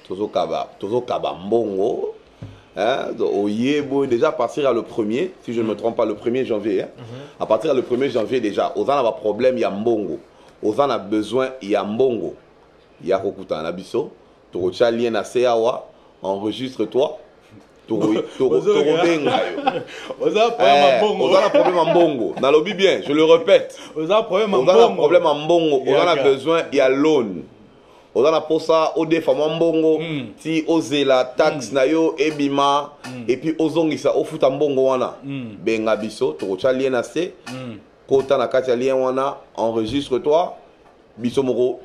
Tozo Kaba Mbongo. Hein, déjà à partir le 1er, si je ne me trompe pas, le 1er janvier, hein, à partir du 1er janvier déjà, aux a problème, il y a Mbongo. Aux a besoin, il y a Mbongo. Il y a Kokuta Nabiso, Torocha Lien à Seawa, enregistre-toi. Toro Benga. Aux a problème en Mbongo. Nalobi bien, je le répète. Aux a problème en Mbongo. Aux a besoin, il y a loan. On a pour ça au défaut mbongo ti oser la taxe na yo ebima et puis ozongisa au futa mbongo wana benga biso to lien na se kota na kati lien wana enregistre-toi biso moko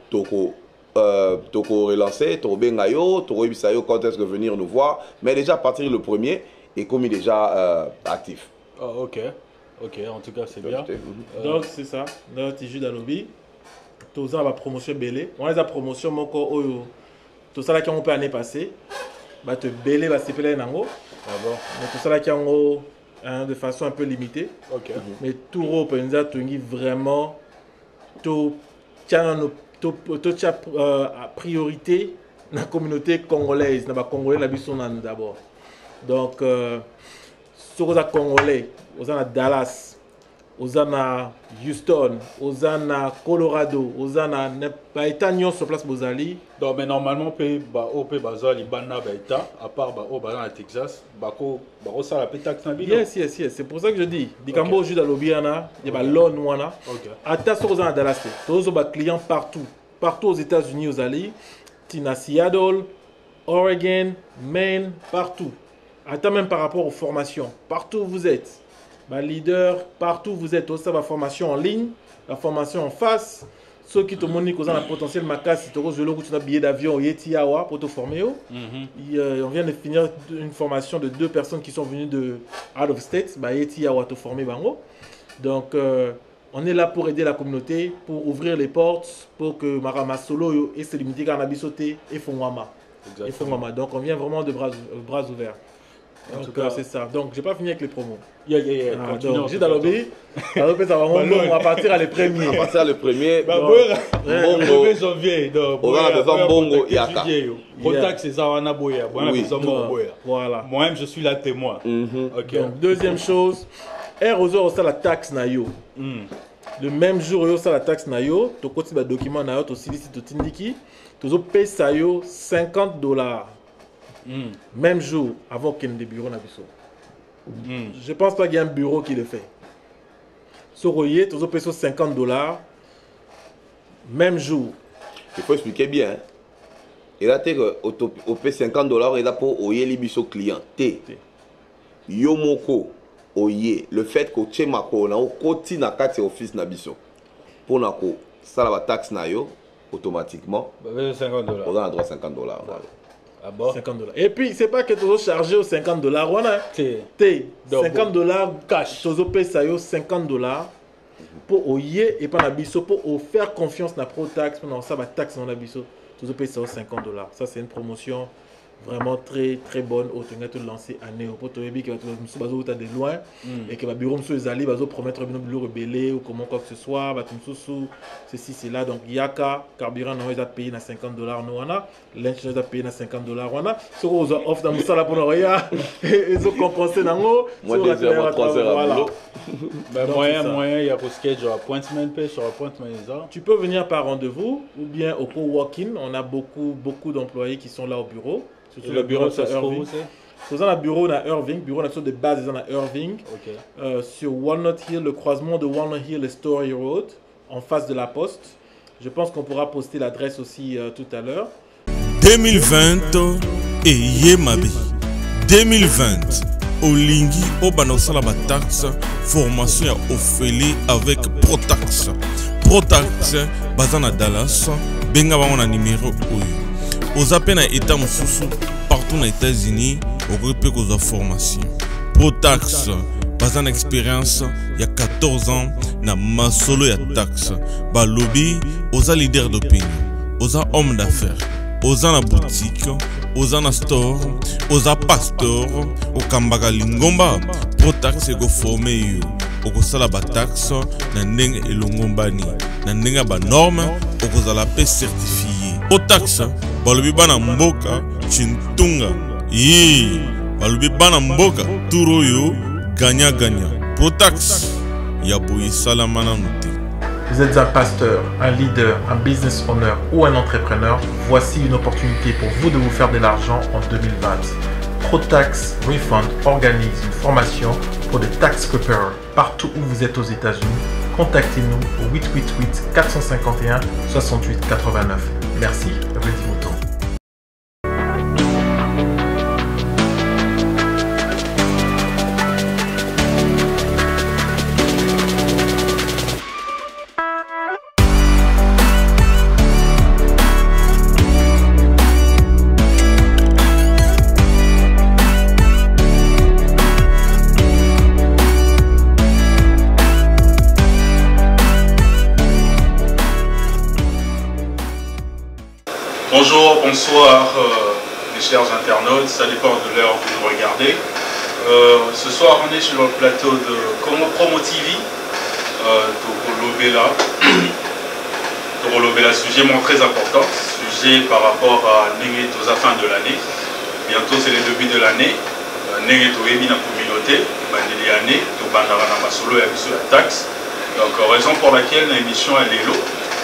toko relancer to benga yo to rebisa yo quand est-ce que venir nous voir mais déjà à partir le 1er et comme il est déjà actif. Oh, OK, en tout cas c'est bien. Donc c'est ça, là tu joues dans le lobby. Tout ça va promotion belé. On a la promotion moko oyo. Tout ça là qui on peut année passée. Bah te belé va s'épeler nango. D'abord. Mais tout ça là qui en de façon un peu limitée. OK. Mais tout Europe nous a tenu vraiment tout priorité dans la communauté congolaise, dans la congolais la biso d'abord. Donc sur les congolais, aux à Dallas. Ozana Houston, Ozana Colorado, Ozana Baïta sur place Bozali. Donc mais normalement pe ba OP bazali bana Baïta à part ba o bazana Texas, bako ça la taxe na bilo. Yes, c'est pour ça que je dis, dikambo jeu dans l'obiana, il y a loan wana. OK. Ata sur Ozana Dallas, tous os clients partout aux États-Unis aux Ali, Tina Seattle, Oregon, Maine, partout. Ata même par rapport aux formations, partout où vous êtes. Bah, leader, partout où vous êtes, aussi la formation en ligne, la formation en face. Ceux qui te montrent qu'ils ont un potentiel macasse, tu as un billet d'avion au pour te former. On vient de finir une formation de 2 personnes qui sont venues de out of state, bah, te former. Donc, on est là pour aider la communauté, pour ouvrir les portes, pour que Marama Solo et se limiter à Nabisoté et Fongwama. Donc, on vient vraiment de bras ouverts. Donc c'est ça. Donc j'ai pas fini avec les promos. Donc j'ai dans l'obé. On va partir à les premiers. On va partir à le premier. Bongo. Janvier. On a besoin Bongo Yaka. Contact c'est ça on a boya. Voilà. Moi-même je suis là témoin. OK. Donc deuxième chose, R ça la taxe na yo. Le même jour yo ça la taxe na yo, to koti ba document na yo to silisi to tindiki, to zo paye ça yo $50. Même jour, avant qu'il y ait des bureaux na biso. Je ne pense pas qu'il y ait un bureau qui le fait. Sur Royer, tu as payé $50. Même jour. Il faut expliquer bien. Et là, tu as payé $50 et là pour Oye les biso clients. Yomoko Oye, le fait que tu mako na okoti na kati office na biso. Pour nako, ça la taxe na yo automatiquement. $50. On a droit $50. Voilà. Ah bon? $50. Et puis, c'est pas que tu as chargé aux $50. T'es $50 cash. Tu as payé ça $50 pour oyer et pas la biso pour faire confiance à la pro-tax. Pour ça, la taxe dans la biso. Tu as payé ça $50. Ça, c'est une promotion vraiment très très bonne. Tu as tout lancé à Néo. Pour te dire que tu as de loin et que le bureau de allés va promettre un bureau rebellé ou comment quoi que ce soit. Ceci, c'est là. Donc, Yaka, carburant, nous avons payé $50. Nous avons l'inch, nous avons payé $50. Ce qu'on a offert dans le salon pour nous, ils ont compensé dans l'eau. Moi, 2 heures, 3 heures à boulot. Moyen, il y a pour schedule appointment, sur appointment. Tu peux venir par rendez-vous ou bien au co-working. On a beaucoup d'employés qui sont là au bureau. Le bureau de Irving. Nous avons un bureau à Irving, bureau de base à Irving. Sur Walnut Hill, le croisement de Walnut Hill et Story Road, en face de la poste. Je pense qu'on pourra poster l'adresse aussi tout à l'heure. 2020 et Yemabe. 2020, Olingi Obanosala Tax, formation à Ophélie avec Protax. Protax, Bazana Dallas, Benga Bana numéro 1. Aux appels à État Moussou, partout aux États-Unis, au repère aux formations. Protax, pas en expérience, il y a 14 ans, na masolo ya taxe. Ba lobby, aux leaders d'opinion, aux hommes d'affaires, aux na boutique, aux na store, aux pasteur, au Kambaga Lingomba. Protax est go formé yo. Au sala ba taxe, na ndenge elongombani, na ndenge ba norme, au la paix certifiée. Protax balobi bana mboka chintunga yi balobi bana mboka turoyo gagna gagna Protax ya boyi salamana nuti. Vous êtes un pasteur, un leader, un business owner ou un entrepreneur, voici une opportunité pour vous de vous faire de l'argent en 2020. ProTax Refund organise une formation pour des tax preparers partout où vous êtes aux États-Unis. Contactez-nous au 888 451 68 89. Merci, Rudy Mouton. Bonjour, bonsoir mes chers internautes, ça dépend de l'heure où vous nous regardez. Ce soir on est sur le plateau de Congo Promo TV, Torolobela, sujet très important, sujet par rapport à Nengeto à fin de l'année. Bientôt c'est le début de l'année, Nengeto est mis dans la communauté, l'année, Masolo et la taxe. Donc raison pour laquelle l'émission elle est là.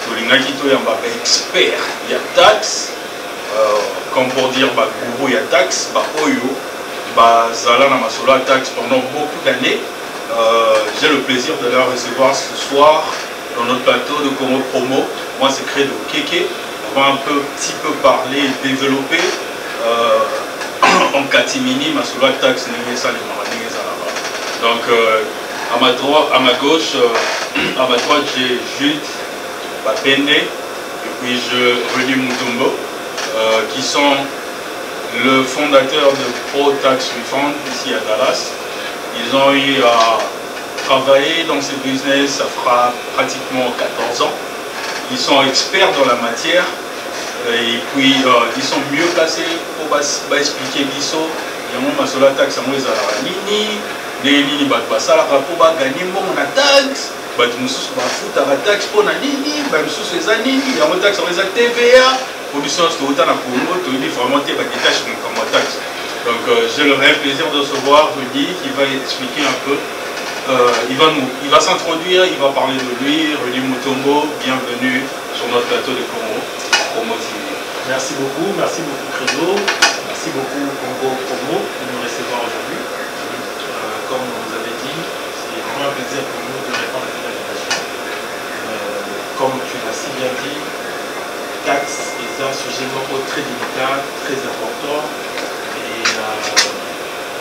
Tolingaki to yamba expert ya taxe comme pour dire ba guru ya taxe ba oyo ba zala na masolo ya taxe pendant beaucoup d'années. J'ai le plaisir de la recevoir ce soir dans notre plateau de Congo Promo. Moi c'est Credo Keke. On va un petit peu parler et développer en catimini masolo ya taxe n'est ça les maradines là-bas. Donc à ma gauche à ma droite j'ai Jude Bapende et puis Rudy Mouton, qui sont le fondateur de ProTax Refund ici à Dallas. Ils ont eu à travailler dans ce business, ça fera pratiquement 14 ans. Ils sont experts dans la matière et puis ils sont mieux placés pour expliquer l'ISO. Il y a un masola taxe à moi, nini batbasalaka po baganye mbongo na taxe bato mosusu bafutaka taxe mpo na nini bamisusu eza nini yango taxe yango eza TVA po biso nyonso touta na Congo toyebi vraiment te badétache makambo ya taxe. Donc j'ai le réel plaisir de recevoir Rudy qui va expliquer un peu, il va s'introduire, il va parler de lui. Rudy Mutombo, bienvenue sur notre plateau de Congo Promo TV. Merci beaucoup Credo, merci beaucoup Congo Promo de nous recevoir aujourd'hui. Comme vous avez dit, c'est vraiment un plaisir pour nous de répondre à cette invitation. Comme tu l'as si bien dit, taxe est un sujet très délicat, très important. Et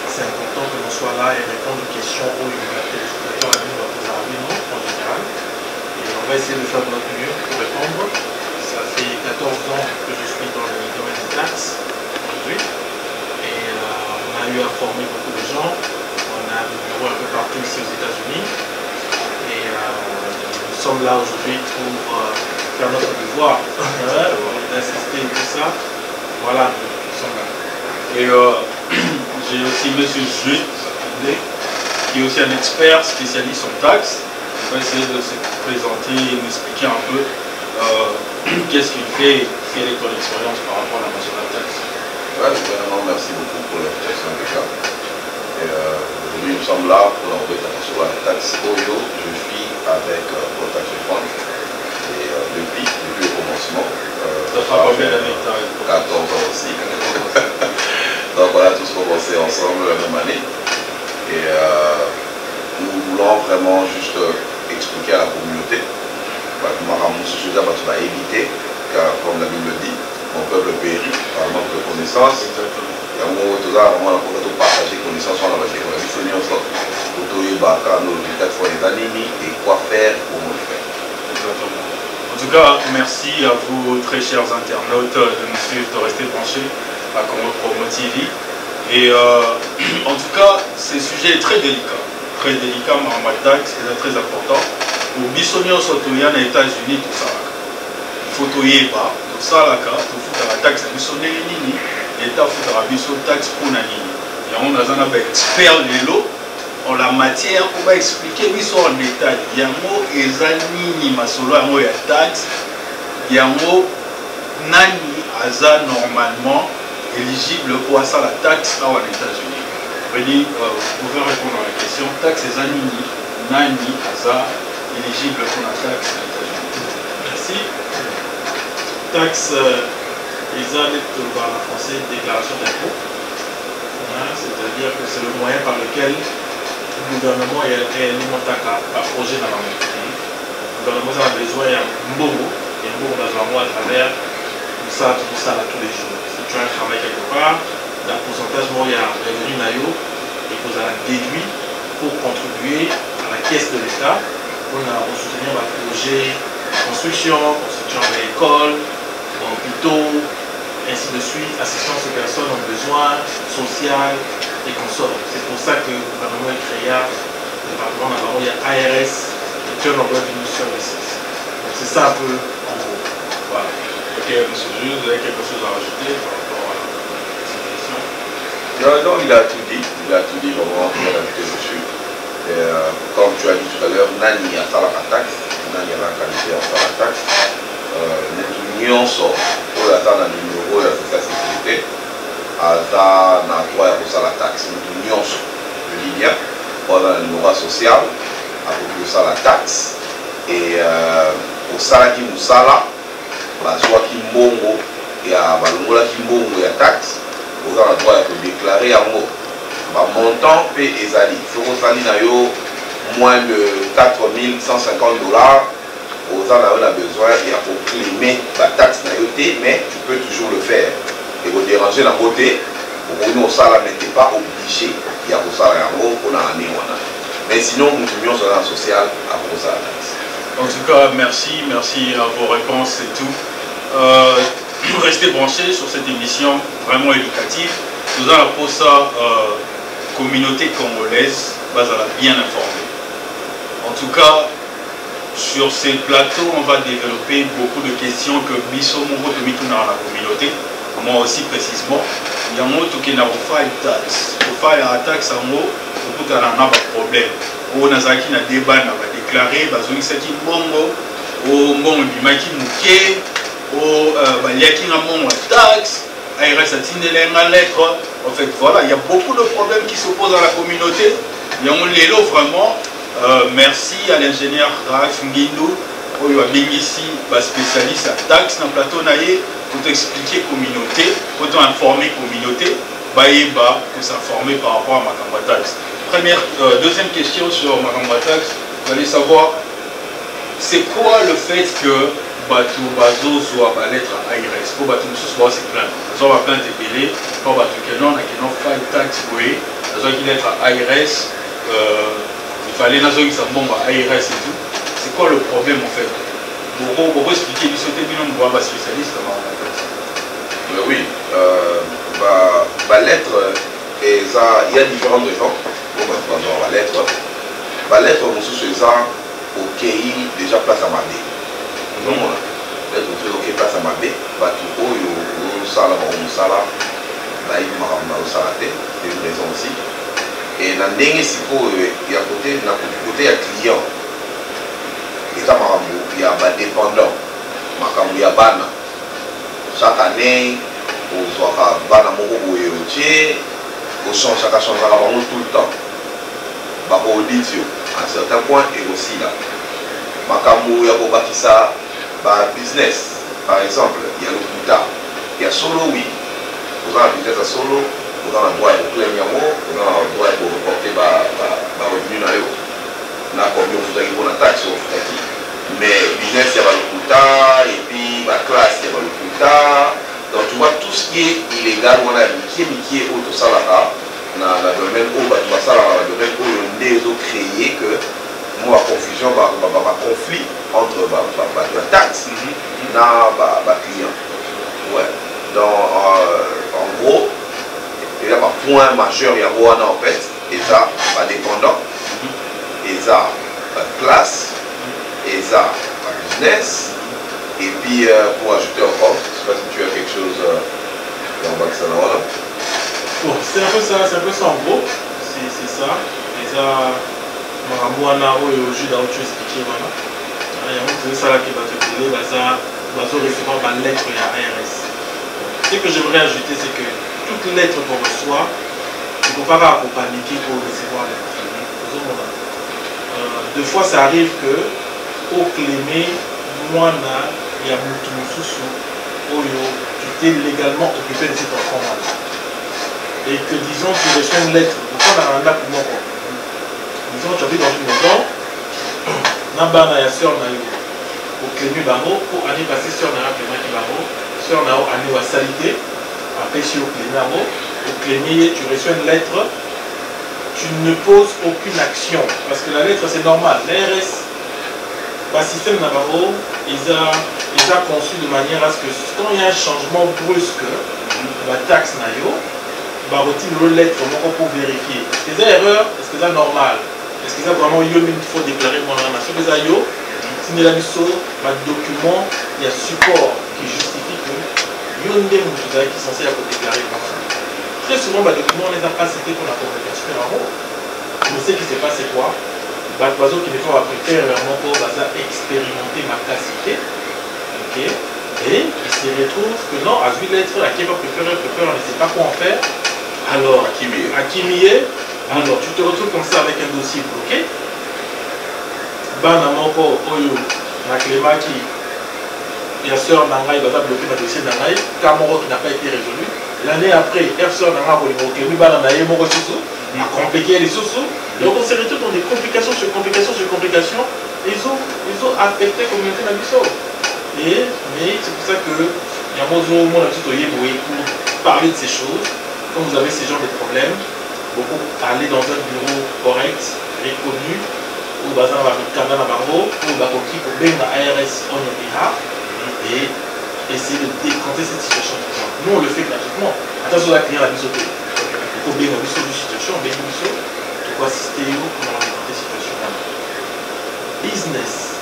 c'est important que l'on soit là et répondre aux questions aux téléspectateurs en général. Et on va essayer de faire de notre mieux pour répondre. Ça fait 14 ans que je suis dans le domaine des taxes aujourd'hui. Et on a eu à former beaucoup de gens. On a des bureaux un peu partout ici aux États-Unis et nous sommes là aujourd'hui pour faire notre devoir, d'assister et tout ça. Voilà, nous sommes là. Et j'ai aussi M. Jude, qui est aussi un expert spécialiste en taxes. On va essayer de se présenter et d'expliquer un peu qu'est-ce qu'il fait, quelle est ton expérience par rapport à la nationale taxe. Ouais, merci beaucoup pour l'invitation déjà. Aujourd'hui, nous sommes là pour l'envoyer sur la taxe Oyo. Je suis avec ProTax Refund et depuis le commencement. Ça fera combien d'années? 14 ans aussi. Donc voilà, tous commencé ensemble la même année. Et nous voulons vraiment juste expliquer à la communauté. Tu vas éviter, car comme la Bible dit, mon peuple périt par manque de connaissances. Il y a un moment où tu as partager connaissances sur la base et quoi faire pour le faire. En tout cas, merci à vous très chers internautes de nous suivre, de rester branchés à Congo Promo TV. Et en tout cas, ce sujet est très délicat, mais en taxe, c'est très important. Pour Bissonio Sotoya aux États-Unis, tout ça. Il faut tout y pas, tout ça là, tout faut la taxe à Bissonio Nini, l'État faut la Bissonio taxe pour Nani. Et on a un expert l'élo en la matière pour expliquer Bisso en État. Il y a un mot, Ezanini Masolo, un mot, il y a taxe, il y a un mot, nani aza normalement éligible pour ça la taxe aux États-Unis. Vous pouvez répondre à la question. Taxe et nani aza éligible pour la taxe aux États-Unis. Merci. Taxe en français déclaration d'impôt. C'est-à-dire que c'est le moyen par lequel le gouvernement est réellement un projet dans le pays. Le gouvernement a besoin d'un mbongo, et un mbongo dans un mois à travers ça tous les jours. Si tu as un travail quelque part, dans le pourcentage, il y a un revenu naïo et vous avez déduit pour contribuer à la caisse de l'État pour soutenir le projet de construction d'écoles, d'hôpitaux, ainsi de suite, assistance aux personnes en besoin, social et consorts. C'est pour ça que le gouvernement a créé le département d'abord, il y a ARS, Return of Revenue Services. Donc c'est ça un peu en gros. Voilà. Ok, M. Jules, vous avez quelque chose à rajouter par rapport à cette question? Non, il a tout dit. Il a tout dit, vraiment, il a ajouté dessus. Comme tu as dit tout à l'heure, Nani a ça la taxe, Nani a la qualité à la taxe. Nous nyonso oyo aza na numéro ya sécurité aza na droit ya kosala taxe. Nous nyonso je dis bien oyo aza na numéro social akoki kosala taxe et osalaki mosala bazwaki mbongo ya balongolaki mbongo ya taxe oza na droit ya kodeklare yango bamontant mpe ezali soki osali na yo moins de 4150 $. Aux gens on a besoin et à proclamer la taxe mais tu peux toujours le faire. Et vous déranger la beauté, pour nous ça là n'était pas obligé. Il y a pour ça on a année. Mais sinon nous sommes sur la sociale à pour ça. En tout cas, merci à vos réponses et tout. Restez branchés sur cette émission vraiment éducative. Nous allons pour ça communauté congolaise, à la bien informée. En tout cas. Sur ces plateaux, on va développer beaucoup de questions que Bisso Moro de Mitou dans la communauté. Moi aussi précisément. Il y a un mot qui n'a pas une taxe. Pour faire la taxe en mot, il y a un problème. On a un débat, on va déclarer, on a un bongo, on a un taxe, il reste à lettre. En fait, voilà, il y a beaucoup de problèmes qui s'opposent à la communauté. Il y a un lélo vraiment. Merci à l'ingénieur Raph Ngindou, ici, spécialiste à taxe dans le plateau Naye, pour t'expliquer communauté, pour t'informer communauté, que s'informer par rapport à Makamba Taxe. Deuxième question sur Makamba Taxe, vous allez savoir, c'est quoi le fait que Batou Bazo soit la lettre ARS, pour Batou soit c'est plein. Soit va plainte épelée, pour Batou Kenon, a Kenon File Tax, oui, soit qui lettre ARS. Il fallait nazo qui s'en bombe à ARS et tout. C'est quoi le problème en fait? Pour expliquer, il souhaitait bien nous voir un spécialiste comment on appelle ça. Oui, la lettre, il y a différentes raisons pour la lettre. La lettre, on se ça au pays déjà place à Mabé. Donc, la lettre, on se place à Mabé. Tout au sala, c'est une raison aussi. Et dans le il y a côté client. Il y a des dépendants. Il y a bana. Chaque année, on a bana chaque change tout le temps. À un certain point, et aussi là. Il y a business. Par exemple, il y a le Kuta. Il y a solo, oui. Vous avez un business à solo. Vous avez le droit de claim, vous avez le droit de reporter le revenu. Là, combien vous avez la taxe sur mais business, il y a le quota, et puis la classe, il y a le quota. Donc, tu vois, tout ce qui est illégal, on a qui est auto salarié, dans le domaine où tu vas salarié, dans le domaine où on a créé que moi, confusion, conflit entre la taxe et le client. Ouais. Donc, en gros, il y a un point majeur, il y a en fait, et ça, dépendant, et ça, classe, et ça, business, et puis pour ajouter encore, je ne sais pas si tu as quelque chose dans le ça là. Bon, c'est un peu ça en gros, c'est ça, et ça, Maramouana, au jus d'autre expliqué, voilà. Il y a un peu ça là qui va te dire, ça, va recevoir ma lettre et ARS. Ce que j'aimerais ajouter, c'est que toute lettre qu'on reçoit, il ne faut pas paniquer pour recevoir la lettre. Deux fois, ça arrive que au clémé, moi, il y a Moutoumoussou, tu t'es légalement occupé de cet enfant-là. Et que, disons, tu reçois une lettre, pourquoi on a un acte pour moi? Disons, tu habites dans une maison, Nambana, il y a soeur Nayo, au clémé Bamo, pour aller passer soeur Nayo, clémé Bamo, soeur Nayo, année à salité, après, si au clémé Bamo, au clémé, tu reçois une lettre. Tu ne poses aucune action. Parce que la lettre, c'est normal. L'ARS, le système Navarro, ils ont conçu de manière à ce que quand il y a un changement brusque, la taxe Nayo, il retire le lettre pour vérifier. Est-ce que c'est erreur? Est-ce que c'est normal? Est-ce que c'est vraiment il faut déclarer mon nation? Si il y a un document, il y a support qui justifie que il y a un document qui est censé déclarer mon nation. Très souvent, les documents, on les a pas cités pour la communication en haut. Mais ce qui s'est passé quoi? L'oiseau qui ne faut apprêter vraiment pour expérimenter ma capacité. Okay. Et il se retrouve que non, à vu l'être, à qui va préférer, on ne sait pas quoi en faire. Alors, à qui mieux? Alors, tu te retrouves comme ça avec un dossier bloqué. Banamoko, Oyo, Naklema qui. Il y a sœur Nangaï, il va bloquer le dossier Nangaï, Kamoro qui n'a pas été résolu. L'année après, sœur Nangaï, il va compliquer les sous-sous. Donc on se retrouve dans des complications sur complications sur complications. Ils ont affecté la communauté d'Abisso. Mais c'est pour ça que il y a pour parler de ces choses. Quand vous avez ce genre de problèmes, beaucoup aller dans un bureau correct, reconnu, ou dans un barreau, ou dans un ARS on et essayer de décanter cette situation. Nous on le fait gratuitement. Attention à la client à Abisso. Il faut bien assister une situation, bien pour assister comment décanter cette situation. Business.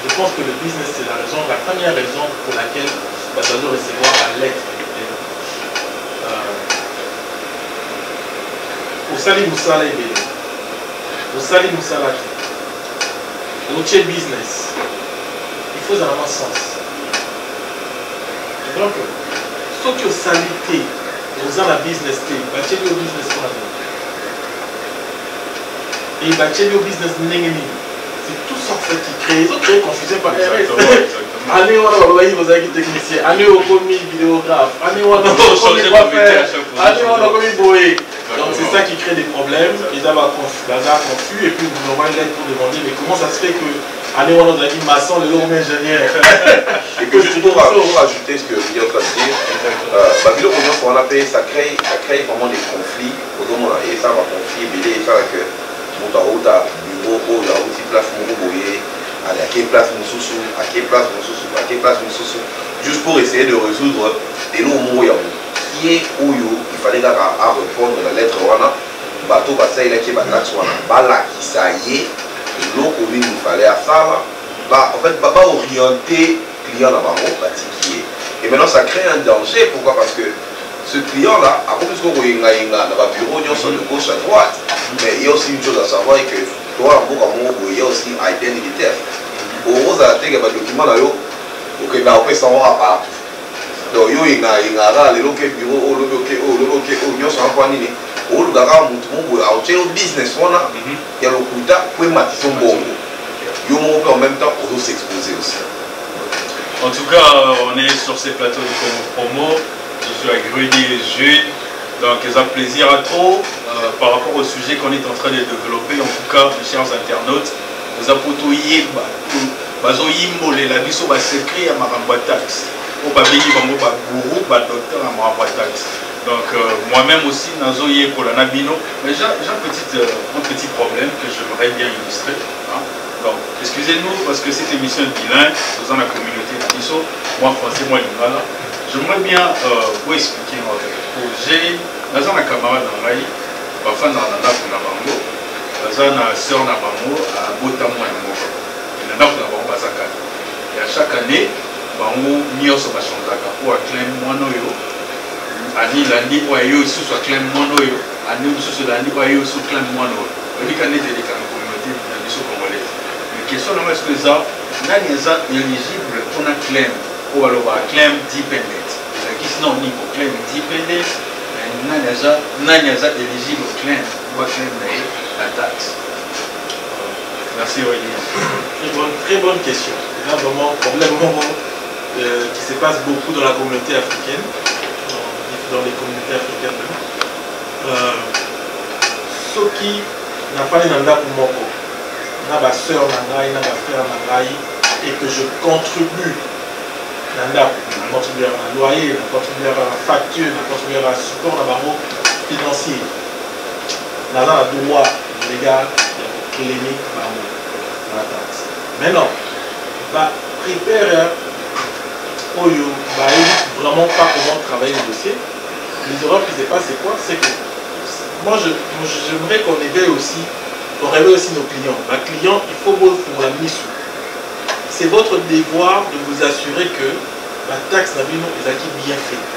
Je pense que le business, c'est la première raison pour laquelle ça doit recevoir la lettre. Au Sali Moussala et Bédé. Au Sali Moussala, au Tché Business, il faut avoir sens. Donc, ce qui est au salité, vous avez la business, vous avez le business pour la vie. Et vous avez le business n'engagé. C'est tout ça en fait qui crée. Ils ont créé confusion par RS. Allez, on a un technicien. Allez, on a commis vidéographe. Allez, on a commis coiffeur. Allez, on a commis boé. Donc c'est ça qui crée des problèmes. Ils ont confus et puis vous envoyez une lettre pour demander mais comment ça se fait que allez, on a dit maçon, le long ingénieur. Et que juste pour ajouter ce que Guillaume va dire, Babylone, on a payé, ça crée vraiment des conflits. Et ça va confier, et ça que bureau, il y a aussi place Mourouboye, à quelle place Moussoussou, à quelle place Moussoussou, à quelle place Moussoussou, juste pour essayer de résoudre des noms qui est où il fallait à répondre la lettre wana, bateau basa il a qui batax wana, bala qui ça y est, l'eau il fallait à ça, en fait baba orienté client là bas qui est. Et maintenant ça crée un danger, pourquoi? Parce que ce client-là, à propos de ce qu'on a dans le bureau, il y a de gauche à droite. Mais il y a aussi une chose à savoir que toi, il y a aussi un identité. Au rose à la tête, il y a un document là, il y a un peu sans rapport. Donc, il y a un bureau, il y a un business, il y a le couta, il y a un bon. Il y a en même temps pour s'exposer aussi. En tout cas, on est sur ces plateaux de promo. Je suis avec Rudy et Jules, donc c'est un plaisir à trop par rapport au sujet qu'on est en train de développer. En tout cas, mes chers internautes, nous avons tout y la biso va secret à ma taxe. Au babéi bango ba gourou ba docteur à ma taxe. Donc moi-même aussi nazoye pour la nabino, mais j'ai un petit problème que j'aimerais bien illustrer. Hein. Donc excusez-nous parce que cette émission est bilingue dans la communauté de biso, moi français, moi lingala. J'aimerais bien vous expliquer en fait. J'ai un camarade dans l'Aïe, ma femme dans la Bango, j'ai une soeur dans la Bango, à Botamou et Moko. Et la Bango, et à chaque année, Bango, Mio se chantaka pour acclamer Monoyo. Ani Landi, ou ayo sous acclamer Monoyo. Ani sous Landi, ou ayo sous acclamer Monoyo. Et puis, quand on est dans la communauté, on a des congolais. La question est est-ce que ça n'est éligible on a claim ou alors claim dependent qui sinon ni pour claim dependent nani aza éligible au claim ou à claim la taxe. Merci Aurélien. Très bonne question. Là vraiment problème qui se passe beaucoup dans la communauté africaine, dans les communautés africaines. Ceux qui n'ont pas les mandats pour moi, n'a pas soeur, n'a pas frère, et que je contribue, n'a contribué à un loyer, n'a contribué à une facture, n'a contribué à un support financier. N'a pas le droit légal de claimer la taxe. Maintenant, prépare vraiment pas comment travailler le dossier. Les erreurs qui se passent, c'est quoi? C'est que moi, j'aimerais qu'on éveille aussi, qu'on réveille aussi nos clients. Les clients, il faut vous la mise. C'est votre devoir de vous assurer que la taxe n'a pas été bien faite.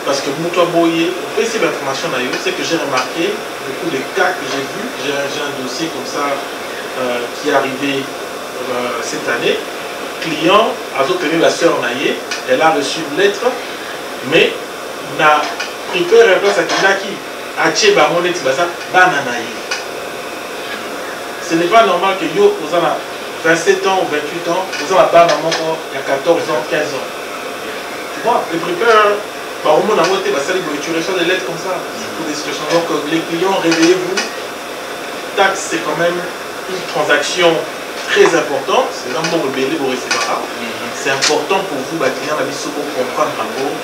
Parce que moi, toi, Boye, au principe d'information d'ailleurs, c'est que j'ai remarqué beaucoup de cas que j'ai vus. J'ai un dossier comme ça qui est arrivé cette année. Client a obtenu la sœur Naye, elle a reçu une lettre, mais n'a préparé réponse à qui a tué Bamonet Tibasa, Bananaye. Ce n'est pas normal que yo, vous avez 27 ans ou 28 ans, vous avez un maman il y a 14 ans, 15 ans. Tu vois, les préparations, tu reçois des lettres comme ça, pour des situations. Donc, les clients, réveillez-vous. Taxe, c'est quand même une transaction très important, c'est un mot rebelle pour recevoir. C'est important pour vous, clients, pour comprendre en gros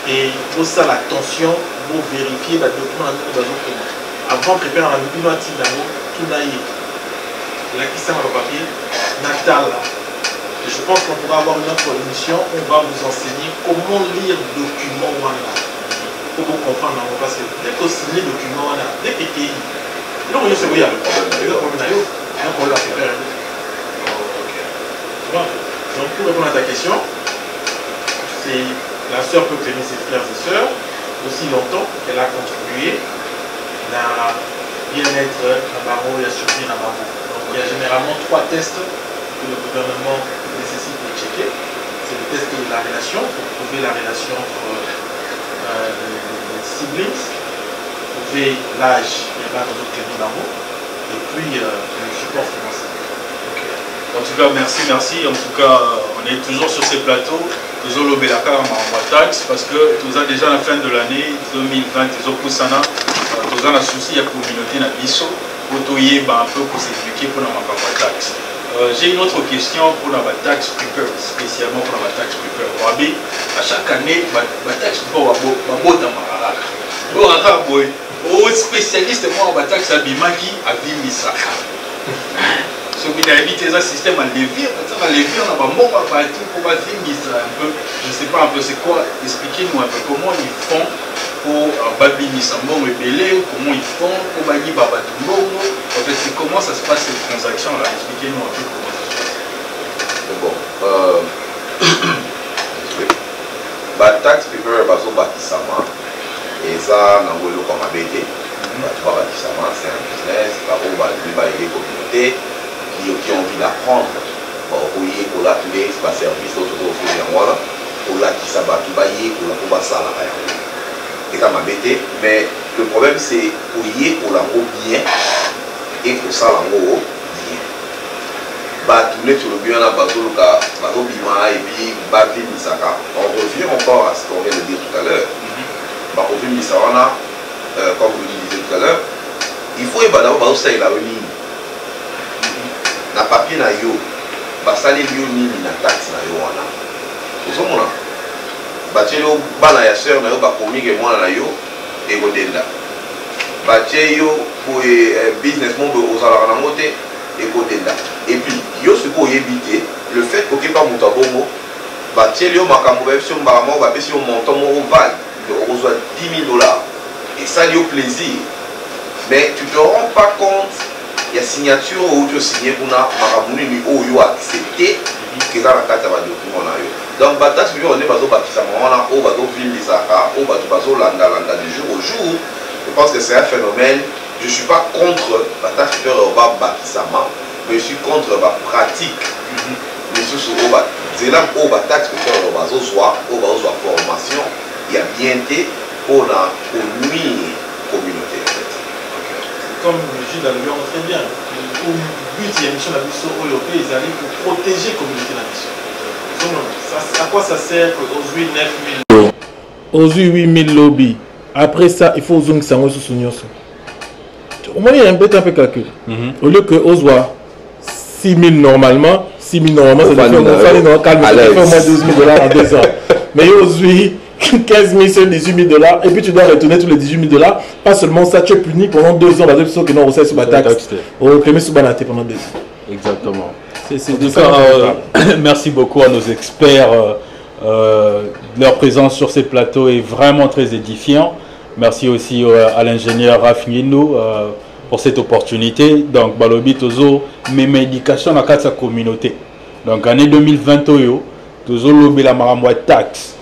et pour ça l'attention, pour vérifier les documents avant de préparer un document tout naïf. Là qui s'en va le papier, Natal. Et je pense qu'on pourra avoir une autre émission où on va vous enseigner comment lire le document pour vous comprendre parce que dès que vous signez le document dès que vous donc il y a le problème. Donc pour répondre à ta question, c'est la sœur peut claimer ses frères et sœurs aussi longtemps qu'elle a contribué à bien-être à Baro et à survie à Baro. Donc il y a généralement 3 tests que le gouvernement nécessite de checker. C'est le test de la relation, pour prouver la relation entre les siblings, prouver l'âge et la claimé Baro, et puis le support financier. En tout cas, merci. En tout cas, on est toujours sur ces plateaux. Nous avons le taxe parce que nous avons déjà la fin de l'année 2020. Nous avons un souci à la communauté de Bisso pour un peu pour s'expliquer pour la taxe. J'ai une autre question pour la taxe prepare, spécialement pour la taxe prepare. À chaque année, la taxe prepare va spécialiste en taxe abimaki à Bimisaka. Ce qui a évité un système à levier, on a un peu, je ne sais pas un peu c'est quoi, expliquez-nous un peu comment ils font pour Babi Missambo rebelle, comment ils font pour Babi Babatumbo, en fait c'est comment ça se passe cette transaction là, expliquez-nous un peu comment ça se passe. Bon, la taxe prépare bazo bakisama, et ça n'a pas comme abété, bakisama c'est un business, on va aider les communautés. Qui ont envie d'apprendre pour la tous les services autour pour la qui s'abat tout bailler pour la ça et ça m'a bêté mais le problème c'est pour la mot bien et pour ça la mot bien tous les bien à Bazoluka Bazobima et puis Babi Misaka on revient encore à ce qu'on vient de dire tout à l'heure Babi Misaka comme vous le disiez tout à l'heure il faut d'abord ça il a remis na papier na yo basali yo nini na taxe na yo wana ozomona batelo bana ya sœur na yo bakomi ke mwana na yo ekodenda batie yo pour business monde ozalaka nango te ekodenda et puis yo siko oyebi te le fait okepa moto abongo batie yo makambo bayebisi yo mbaka moko bapesi yo montant moko vale okozwa $10 000 et ça yo plaisir mais tu te rends pas compte. Il y a signature où tu as signé pour Maramuni ou tu as accepté que ça a été document. Donc, on est landa du jour au jour. Je pense que c'est un phénomène. Je ne suis pas contre la taxe mais je suis contre la pratique. c'est là où la taxe peut faire la formation, il y a bien été pour la nuire communauté. Comme Gilles a dit très bien, au but de l'émission de la mission européenne, ils allaient pour protéger la communauté de la mission. À quoi ça sert aux 8 9 000 aux 8 000 lobbies? Après ça, il faut aux gens qui sont sous Nyoso. Au moins, il y a un peu de calcul. Au lieu que aux 6 000 normalement, 6 000 normalement, c'est de faire calme, ça fait au moins 12 000 $ en 2 ans. Mais aujourd'hui, 15 000 c'est 18 000 $, et puis tu dois retourner tous les 18 000 $. Pas seulement ça, tu es puni pendant 2 ans, parce que ceux qui n'ont reçu sur la taxe, au premier sous banaté pendant 2 ans. Exactement. C'est merci beaucoup à nos experts. Leur présence sur ces plateaux est vraiment très édifiant. Merci aussi à l'ingénieur Raf Nginou pour cette opportunité. Donc, Balobi Tozo, mes médications dans la communauté. Donc, année 2020, Tozo Lobi la Maramwa taxe.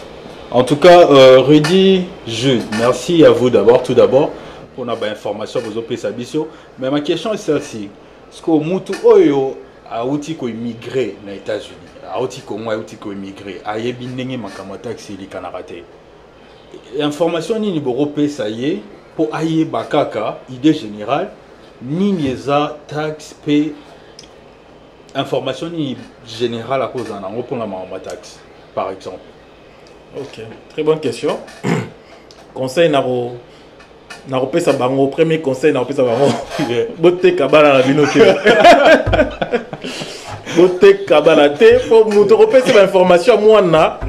En tout cas, Rudy, Jude, merci à vous d'abord, tout d'abord, pour notre information, vos OP Sabiso. Mais ma question est celle-ci. Est-ce que Moutou Oyo a outil ko immigré aux États-Unis, a outil ko moi outil ko immigré, a yebi ndenge makamata taxi li kanarate. Information ni Europé ça y est pour aye bakaka idée générale ni nieza taxe p information ni générale à cause d'un pour la taxe par exemple. Ok, très bonne question. Conseil Naro pesa bango, premier conseil Naro pesa bango. Botte kabala na binote. Botte kabala te pour nous repérer l'information moi na.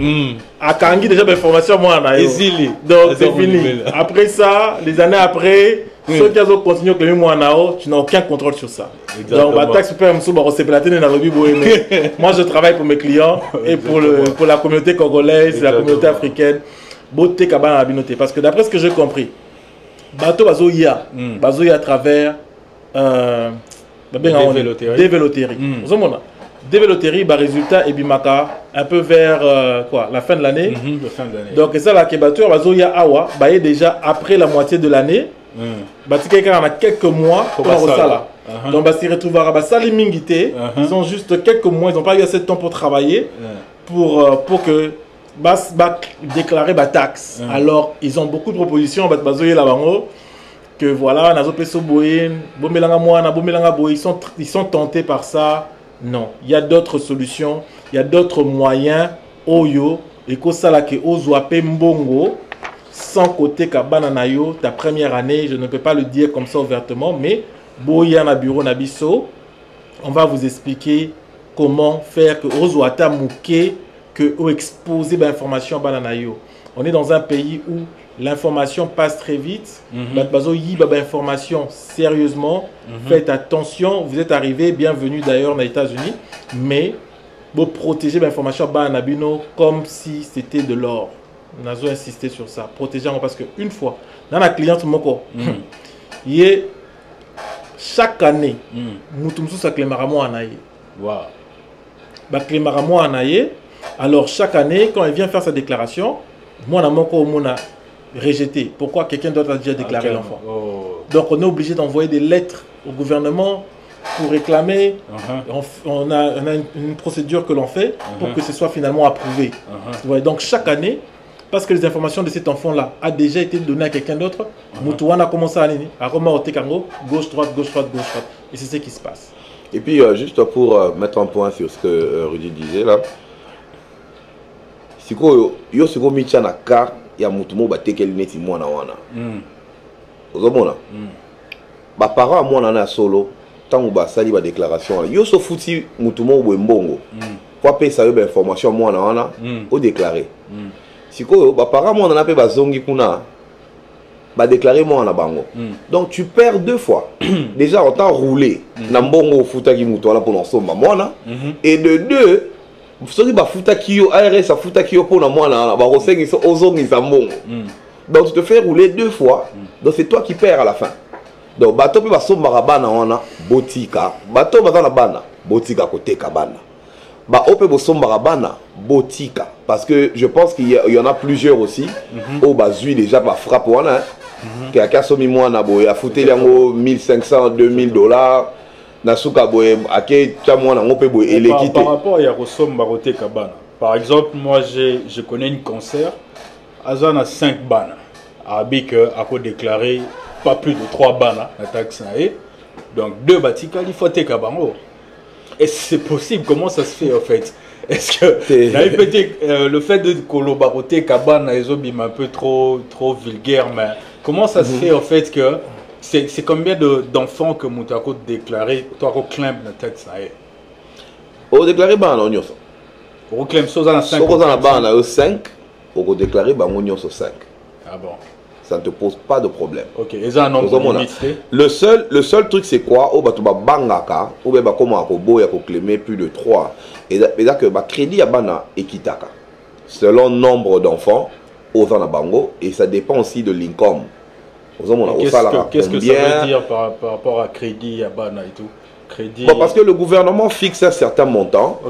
A Kangi déjà l'information moi na. Donc c'est fini. Après ça, les années après, ceux qui ont continué que moi na, tu n'as aucun contrôle sur ça. Donc ma taxe peut me souba c'est platé na lobby bohemé. Moi je travaille pour mes clients et pour la communauté congolaise, la communauté africaine. Botte kabala na binote parce que d'après ce que j'ai compris, bateau bazoya à travers des véloteries. Des véloteries, résultat et bimaka un peu vers la fin de l'année. Donc ça là que bateau bazoya awa baye déjà après la moitié de l'année. Bati quelqu'un a quelques mois pour ça là. Donc bah s'y retrouvera bah ça les mingité, ils ont juste quelques mois, ils n'ont pas eu assez de temps pour travailler pour que déclarer la taxe. Alors, ils ont beaucoup de propositions. Que voilà, ils sont tentés par ça. Non, il y a d'autres solutions, il y a d'autres moyens. Oyo, et que ça là que Ozoapé Mbongo, sans côté Kabananayo, ta première année, je ne peux pas le dire comme ça ouvertement, mais Boya na bureau Nabiso, on va vous expliquer comment faire que Ozoata Mouké que exposer l'information bananayo. On est dans un pays où l'information passe très vite. Information sérieusement. Faites attention. Vous êtes arrivé, bienvenue d'ailleurs aux États-Unis, mais vous protégez l'information bananabino comme si c'était de l'or. On a insisté sur ça. Protégez parce que une fois dans la cliente moko, chaque année, nous tous ça clémaramo anaye. Wow. Ba clémaramo anaye. Alors, chaque année, quand elle vient faire sa déclaration, moi, on a rejeté. Pourquoi quelqu'un d'autre a déjà déclaré l'enfant? Donc, on est obligé d'envoyer des lettres au gouvernement pour réclamer. On a une procédure que l'on fait pour que ce soit finalement approuvé. Ouais, donc, chaque année, parce que les informations de cet enfant-là a déjà été données à quelqu'un d'autre, Moutouane a commencé à remonter gauche-droite, gauche-droite, gauche-droite. Et c'est ce qui se passe. Et puis, juste pour mettre un point sur ce que Rudy disait là, si vous avez mis un cas, il y a un peu de mwana wana. Vous avez les parents à solo, tant que vous avez déclaration, vous avez foutu mutumo mbongo. Pour payer ça information mwana wana, vous déclarer. Si vous avez parents mwana pe bazongi kuna, ba déclarer mwana bango. Donc tu perds 2 fois. Déjà on t'a roulé na mbongo futa ki mutu wana pour l'ensomba mwana et de 2 soki bafuta kiyo ARS afuta kiyo pona mwana ba rosengisa ozongisa mbongo. Donc tu te fais rouler 2 fois. Donc c'est toi qui perds à la fin. Donc bato pe basomba bana wana botika. Bato bazana bana botika koteka bana. Ba ope bosomba bana botika parce que je pense qu'il y en a plusieurs aussi au bazui déjà ba frappe wana qui a somi mwana boy a fouté yango 1500 $, Nasuka boye ake chamwa na ngope boye elekite. Par rapport à Yarosom Baroté Kabana. Par exemple, moi je connais une concert. Azan a 5 bana. Abik a déclaré pas plus de 3 bana la taxe. Donc 2 batika il faut Kabango. Et c'est possible, comment ça se fait en fait? Est-ce que le fait de collaborer Kabana et Zobim un peu trop vulgaire, mais comment ça se fait en fait que c'est combien d'enfants que Moutako déclaré, toi qu'on claim le texte? On déclaré ban on yoso. On claim ça dans 5. On a ban 5, on déclaré ban on yoso 5. Ah bon. Ça ne te pose pas de problème. Ok, et ça un nombre limité. Le seul truc c'est quoi? Au batuba bangaka, ou bien comment akobo ya ko claimer plus de 3. Et là que ba crédit ya bana ekitaka. Selon nombre d'enfants aux bango et ça dépend aussi de l'income. Qu'est-ce que ça veut dire par rapport à crédit à bana et tout? Crédit... Bon, parce que le gouvernement fixe un certain montant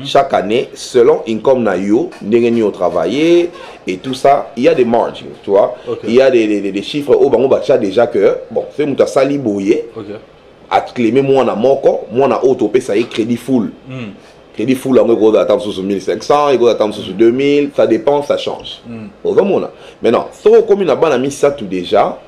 chaque année selon income na yo, n'engenyo travailler et tout ça, il y a des margins, tu vois. Il y a des chiffres au bango bacha déjà que bon, c'est muta sali boye. À claimer moi na moko, moi na auto pay ça y crédit full. Crédit full on go attendre sur 1500, il go attendre sur 2000, ça dépend, ça change. Maintenant, si on comme na bana mis ça tout déjà,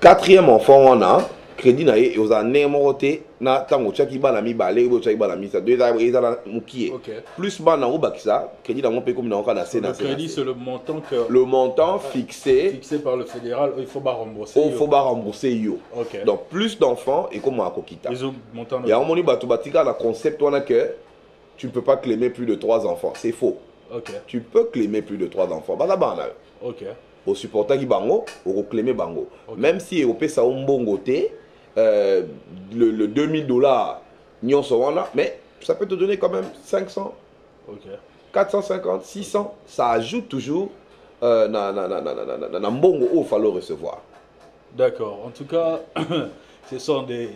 4e enfant on a crédit na et aux années moroté na tango chaki bana mi balé ou chaki bana mi ça deux ans et ça mukié plus bana ou bakisa crédit dans mon pays comme na on a le crédit c'est le montant fixé par le fédéral, il faut pas rembourser. Il faut pas rembourser yo. Donc plus d'enfants et comme à kokita. Il y a un moment batu batika la concept on a que tu ne peux pas claimer plus de 3 enfants, c'est faux. Tu peux claimer plus de 3 enfants. Bana bana. Au supporter qui bango, au claimer bango. Même si au pesa un bon côté le $2000 nyon sowana, mais ça peut te donner quand même 500, 450, 600. Ça ajoute toujours na mbongo où il faut le recevoir. D'accord. En tout cas, ce sont des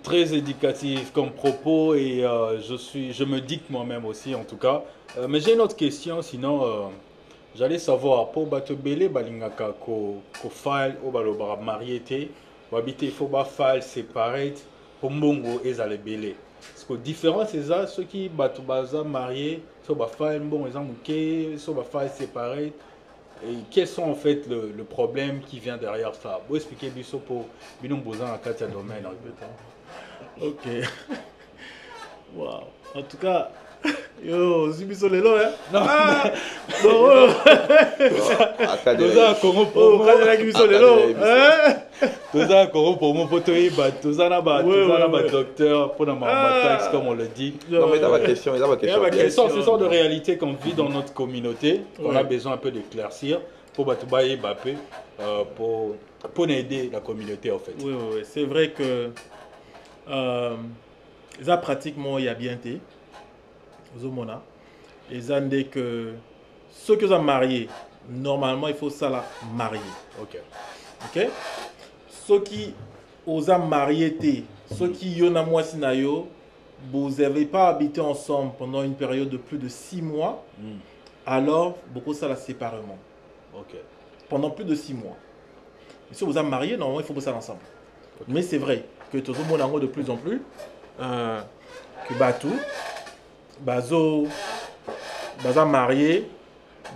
très éducatifs comme propos et je me dicte moi-même aussi en tout cas. Mais j'ai une autre question, sinon j'allais savoir pour Batobele balingaka ko file au balobara mariété. Il faut pas faire séparé pour Mbongo et Zalebele. Parce que différent c'est ça, ceux qui battent mariés, soit faire bon exemple, soit faire séparé. Et quels sont en fait le problème qui vient derrière ça? Vous expliquez du ça pour Binon Bozan à 4 domaines. Ok. Wow. En tout cas. Yo, Zibiso Lelo, hein? Non, non, docteur, pour comme on le dit. Non, mais dans ma question, ce sont de réalités qu'on vit dans notre communauté, qu'on a besoin un peu d'éclaircir pour Batoubaye Bappé, pour aider la communauté en fait. Oui, c'est vrai que ça pratiquement il y a bien été. Zomona. Et ça dit que ceux qui sont mariés, normalement il faut ça la marier. Ok. Ceux qui ont marié, ceux qui ont moissinayo, vous n'avez pas habité ensemble pendant une période de plus de 6 mois, alors beaucoup ça la séparément. Pendant plus de 6 mois. Et si vous êtes marié, normalement il faut ça ensemble. Mais c'est vrai que tout le monde de plus en plus que Batou. Bazo marié,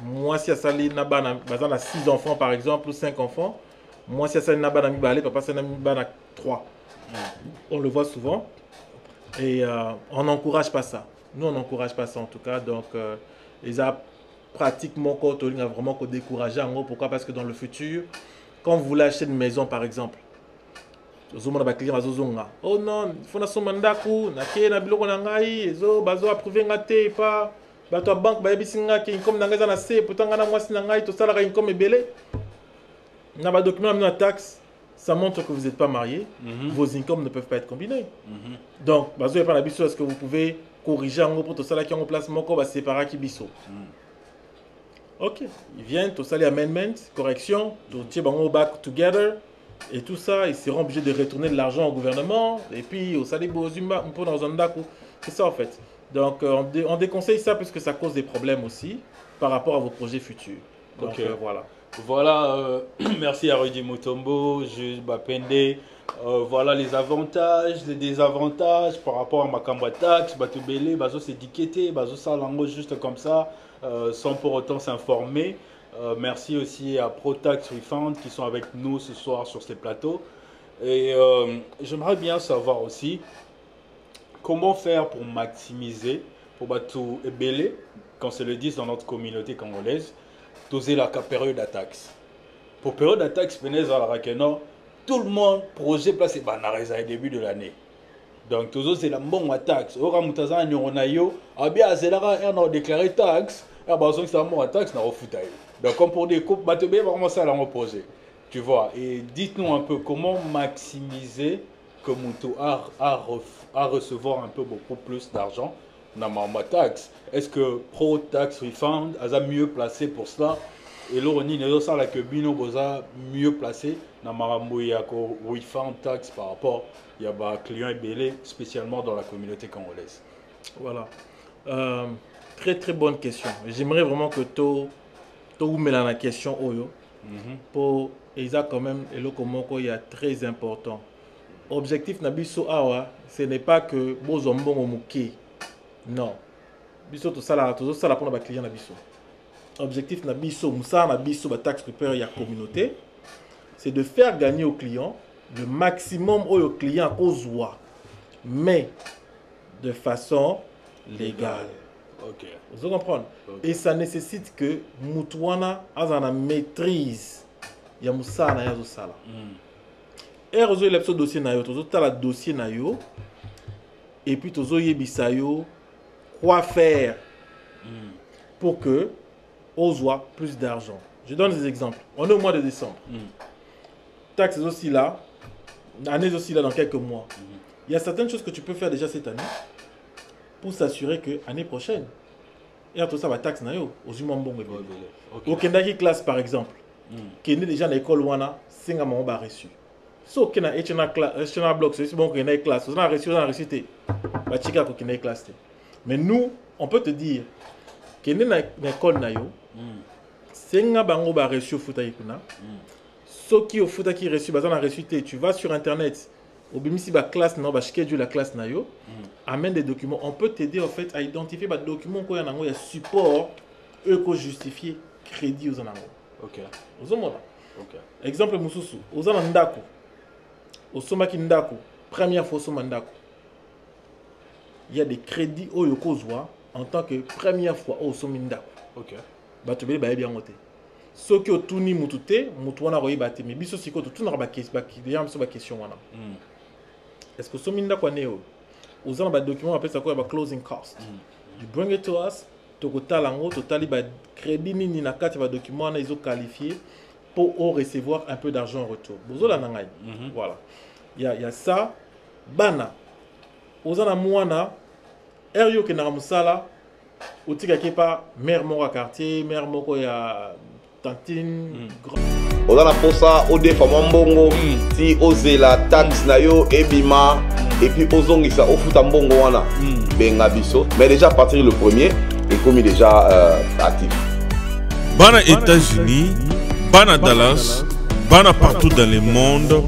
moi si Asali Nabana, Bazan a 6 enfants par exemple, ou 5 enfants, moi si Asali Nabana Mibale, papa c'est Nabana 3. On le voit souvent et on n'encourage pas ça. Nous on n'encourage pas ça en tout cas, donc les a pratiquement vraiment découragé en gros. Pourquoi? Parce que dans le futur, quand vous voulez acheter une maison par exemple, oh non, il faut que vous mandaku, na biloko na ngai, ezo bazo approuver ngate pas bato banque ba bisinga ki income na ngaza na se pourtant ngana mwasi na ngai to sala income ebele. Na ba document na taxe, ça montre que vous n'êtes pas marié, vos incomes ne peuvent pas être combinés. Donc bazo y a pas la biso, est-ce que vous pouvez corriger en gros pour to sala ki en place moko ba séparer ki biso. OK, ils viennent to sala amendment, correction, to tie bango back together. Et tout ça, ils seront obligés de retourner de l'argent au gouvernement. Et puis, au salaire Bozumba, on peut dans un daku. C'est ça en fait. Donc, on déconseille ça parce que ça cause des problèmes aussi par rapport à vos projets futurs. Donc, voilà. Voilà, merci à Rudy Mutombo, Jules Bapende. Voilà les avantages, les désavantages par rapport à ma Macamba Tax, Batubele, Bazo s'étiqueter, Bazo Salango juste comme ça, sans pour autant s'informer. Merci aussi à ProTax Refund qui sont avec nous ce soir sur ces plateaux. Et j'aimerais bien savoir aussi comment faire pour maximiser, pour Batou Ebele, quand c'est le 10 dans notre communauté congolaise, doser la période d'attaque. Pour période d'attaque, tout le monde projet placé Banareza au début de l'année. Donc, toujours c'est la bonne taxe. Ora mutaza nyoronayo, abia zelara on a déclaré taxe, et bazon c'est la bonne taxe na refutayo. Donc, comme pour des coupes, batebe va commencer à la reposer. Tu vois, et dites-nous un peu comment maximiser que Moutou a recevoir un peu beaucoup plus d'argent dans ma taxe. Est-ce que Pro Tax Refund a mieux placé pour cela? Et l'Oroni n'est pas que Bino Boza mieux placé dans Marambouyako Refund Tax par rapport à un client ébélé, spécialement dans la communauté congolaise. Voilà. Très très bonne question. J'aimerais vraiment que tu me la question Oyo. Pour Isa quand même, et le Komoko, il y a très important. Objectif Nabiso Awa, ce n'est pas que Bozombon ou Mouké. Non. Biso tout ça là pour nos clients Nabiso. Objectif Nabiso, Moussa Nabiso, tax prepare la communauté, c'est de faire gagner au client le maximum au client cause mais de façon légale. Ok. Vous comprenez? Okay. Et ça nécessite que Moutouana a une maîtrise. Il y a Moussa na yazo sala. Et rezo il a dossier na yo, tozo tala dossier na yo. Et puis tozo yebisa yo quoi faire pour que on soit plus d'argent. Je donne des exemples. On est au mois de décembre. Taxes aussi là, années aussi là dans quelques mois. Il y a certaines choses que tu peux faire déjà cette année pour s'assurer que l'année prochaine, et tout ça va taxe na yo, aux humains bon bébé. Au Kendaki classe par exemple, qui est déjà dans l'école wana, c'est un moment reçu. So qui na échena bloc, c'est bon qu'il y a une classe, on a reçu té. Ba chika ko qui classe. Mais nous, on peut te dire que dans l'école na yo, c'est un bango ba reçu futa ikuna. So qui au futa qui reçu, bazana reçu té, tu vas sur internet. Au bimisi ba classe non ba schedule la classe na yo, amène des documents. On peut t'aider en fait à identifier les documents quoi yango ya support eux justifier crédit aux anango. OK. Aux omona. OK. Exemple mususu, aux anandako. Au somaki ndako, première fois au ndako. Il y a des crédits au yokozwa en tant que première fois au somindako. OK. Ba to be ba bien ngoté. Ce qui au tuni mutute, mutwana royi baté mais biso siko tout na ba question wana. Est-ce que sominda kwa neo? Aux an ba document appelle ça quoi ba closing cost. You bring it to us, to kota lango totali ba crédit nini na carte ba document na iso qualifié pour recevoir un peu d'argent en retour. Bozola nangai. Voilà. Il y a ça bana. Aux an mwana erio ke na musala utika kepa mère moko quartier, mère moko ya tantine. Oza na posa ode fama mbongo ti ozela tax na yo ebima et puis ozongisa ofuta mbongo wana benga biso mais déjà à partir le premier est commis déjà actif. Bana États-Unis, bana Dallas, bana partout dans le monde,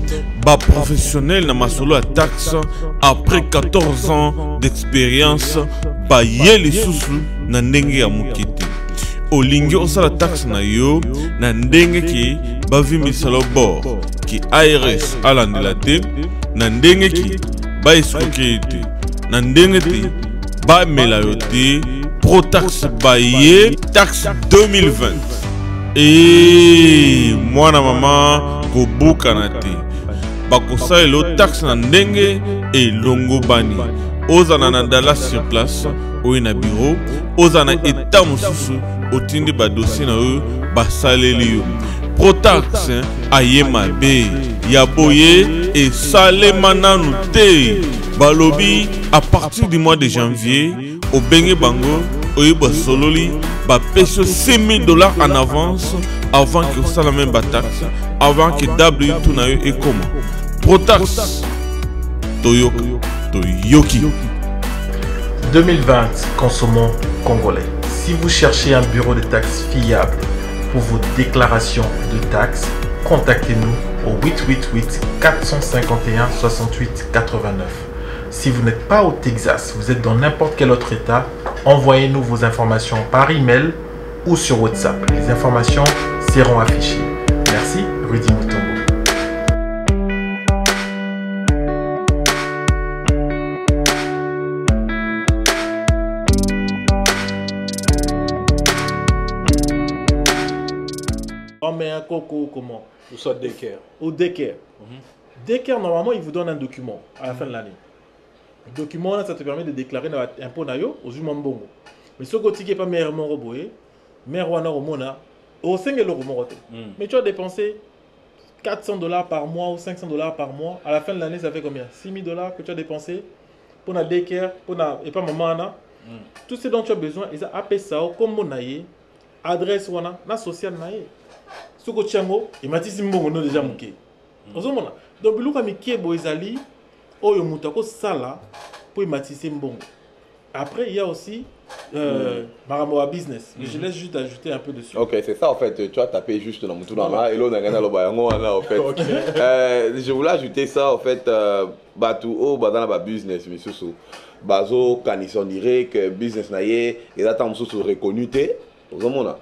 ba professionnel na masolo à taxe après 14 ans d'expérience ba yeli susu na ndenge ya mukiti. Olingi osala taxe na yo na ndenge ki bavimisa lo bord ki ARS alandela te na ndenge ki ba escroquer te na ndenge te ba mela yo te pro taxe ba ye taxe 2020 et mwana mama ko buka na te bakosala lo taxe na ndenge e longo bani ozana na Dallas sur place oyo na bureau ozana état mosusu otindi ba dossier na eux basaleli yo Protax ayema be ya boye et salema nanu te balobi à partir du mois de janvier au bengi bango oyiba sololi ba pèse $6,000 en avance avant que ça la même taxe avant que W tout na yo et comment Protax Toyoki 2020, consommons congolais. Si vous cherchez un bureau de taxes fiable, pour vos déclarations de taxes, contactez-nous au 888 451 68 89. Si vous n'êtes pas au Texas, vous êtes dans n'importe quel autre État, envoyez-nous vos informations par email ou sur WhatsApp. Les informations seront affichées. Merci, Rudy Mutombo. On met un coco comment? Ou soit d'équerre. Au Decker. Decker, normalement, il vous donne un document à la fin de l'année. Le document, là, ça te permet de déclarer l'impôt aux Jumambongo. Mais ce qui n'est pas meilleur roboé, meilleur wana romona, au 5 euros. Mais tu as dépensé $400 par mois ou $500 par mois. À la fin de l'année, ça fait combien? $6,000 que tu as dépensé pour la Decker, et pas maman. Tout ce dont tu as besoin, ils ont appelé ça comme mon adresse wana, na social naïe. Ce que tu as il m'a dit que c'est déjà mouké. Donc, le cas boizali, oh yomutako sala pour matisse mbongo. Après, il y a aussi Maramo business. Mais je laisse juste ajouter un peu dessus. Ok, c'est ça en fait. Tu as tapé juste dans mon là et là on a gagné le bayango en fait. Je voulais ajouter ça en fait. Batu oh dans la business mais sous bazo canison dirait que business naie et là tant sous reconnu té. Aux hommes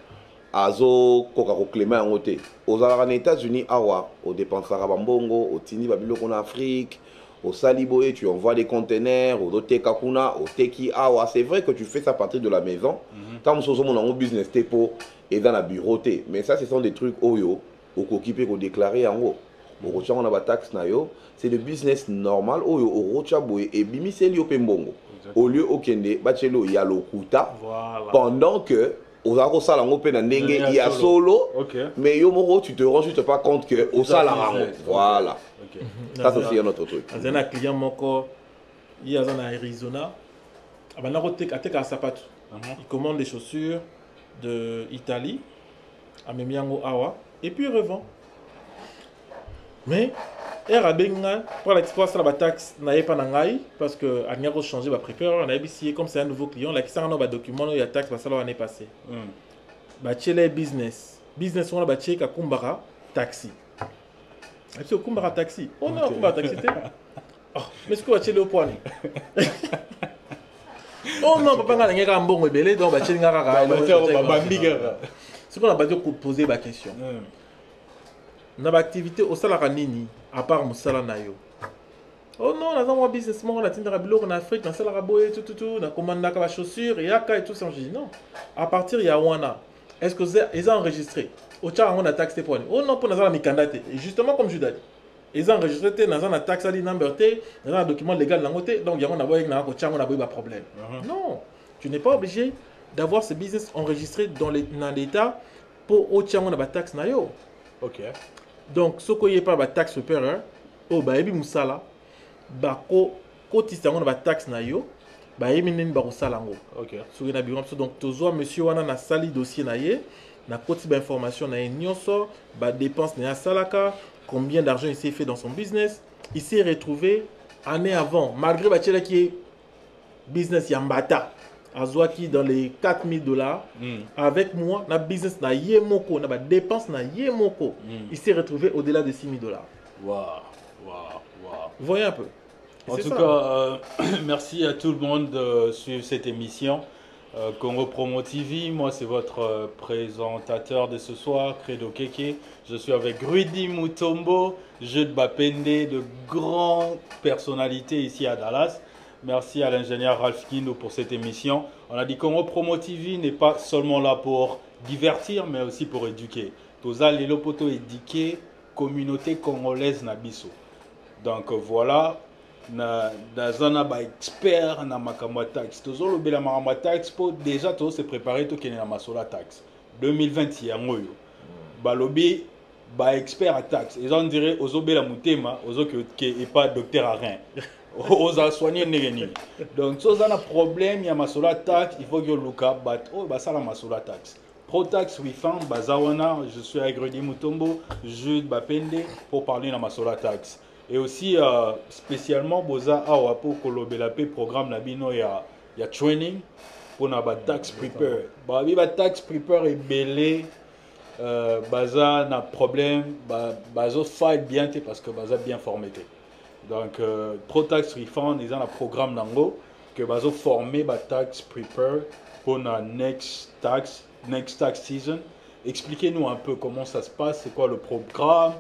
azo kokako clément en côté aux États-Unis awa au dépensara bambongo au tini babilo qu'on Afrique au Saliboé tu envoies des containers au Dote Kakuna au Teki awa c'est vrai que tu fais ça à partir de la maison tant que mon en business tepo et dans la bureauté mais ça ce sont des trucs oyo au occupé qu'on déclarer en haut au rocha on a ba taxe na yo c'est le business normal oyo au rocha boé et bimi c'est liopé mbongo au lieu au kende bachelo ya lokuta pendant que au Zaro Salango Penandenge, il y a solo, mais Yomoro, tu te rends juste pas compte que au Salarango. Voilà. Ça, c'est aussi un autre truc. Il y a un client, il y a un Arizona, il commande des chaussures d'Italie, à Memiango Awa, et puis il revend. Mais, pour l'exploit, ça la taxe n'a pas nangai parce que a n'y changé va préparer on a essayé comme c'est un nouveau client là qui s'en a document il y a taxe parce que ça l'année passée. Bah chez business on a bah chez Kumbara taxi. Et puis Kumbara taxi. Oh non Kumbara taxi t'es. Oh mais ce que va chez le point. Oh non papa n'a rien qu'un bon rebelle donc bah chez ngara. C'est qu'on a pas dû poser la question. Dans l'activité au salaire nini à part mon salaire nayo. Oh non, on a un businessman, on a tenu en Afrique, on a salaire boy tout, on a commandé la chaussure, et yaka et tout ça. Je dis non. À partir il y a wana. Est-ce que ils ont enregistré? Au tchar on a taxé pour. Oh non pour nous mi candidat. Et justement comme je dis, ils ont enregistré dans un taxe ali number T, dans un document légal dans côté. Donc il y a on a boy na ko tchar on a boy pas problème. Non, tu n'es pas obligé d'avoir ce business enregistré dans l'état pour au tchar on a ba taxe nayo. OK. Donc, ce qui n'est pas la taxe supérieure, oh, bah, ebi musala, bah, ko tisango na taxe na yo, bah, ebi nini ba salango. OK. Soki na bilan donc tozo monsieur wana na sali dossier na ye, na koti ba information na ye nyonso, ba dépense na salaka, combien d'argent il s'est fait dans son business, il s'est retrouvé année avant, malgré ba tchela qui est business yambata. Azwaki dans les $4,000 avec moi, na business na yemoko, na dépense na yemoko, il s'est retrouvé au-delà de $6,000. Waouh. Vous voyez un peu. En tout cas, merci à tout le monde de suivre cette émission. Congo Promo TV, moi c'est votre présentateur de ce soir, Credo Keke. Je suis avec Rudy Mutombo, Jude Bapende, de grandes personnalités ici à Dallas. Merci à l'ingénieur Ralph Kino pour cette émission. On a dit Congo Promo TV n'est pas seulement là pour divertir, mais aussi pour éduquer. Toza Lelo Poto éduquer communauté congolaise Nabiso. Donc voilà, Nazana ba expert na makamba tax. Tozo le bela makamba tax pour déjà to se préparer to kene na masola tax. 2020 ya ngoyo. Balobi ba expert à tax. Ils ont dirait ozo bela mutema, ozo que est pas docteur à rien. Aux soigner négeni. Donc, si vous avez un problème, il y a ma taxe, il faut que vous le ça la ma taxe. Pro Tax Refund, Bazawana, je suis avec Rudy Mutombo, Jude Bapende pour parler de ma taxe. Et aussi, spécialement, Boza Awa pour le programme Nabino, il y a training pour la tax prepare. La tax prepare est belé. baza na problème bazo fight bien parce que baza bien formé. Donc ProTax Refund ils ont un programme nango que bazo former ba tax prepare pour la next tax season. Expliquez-nous un peu comment ça se passe, c'est quoi le programme,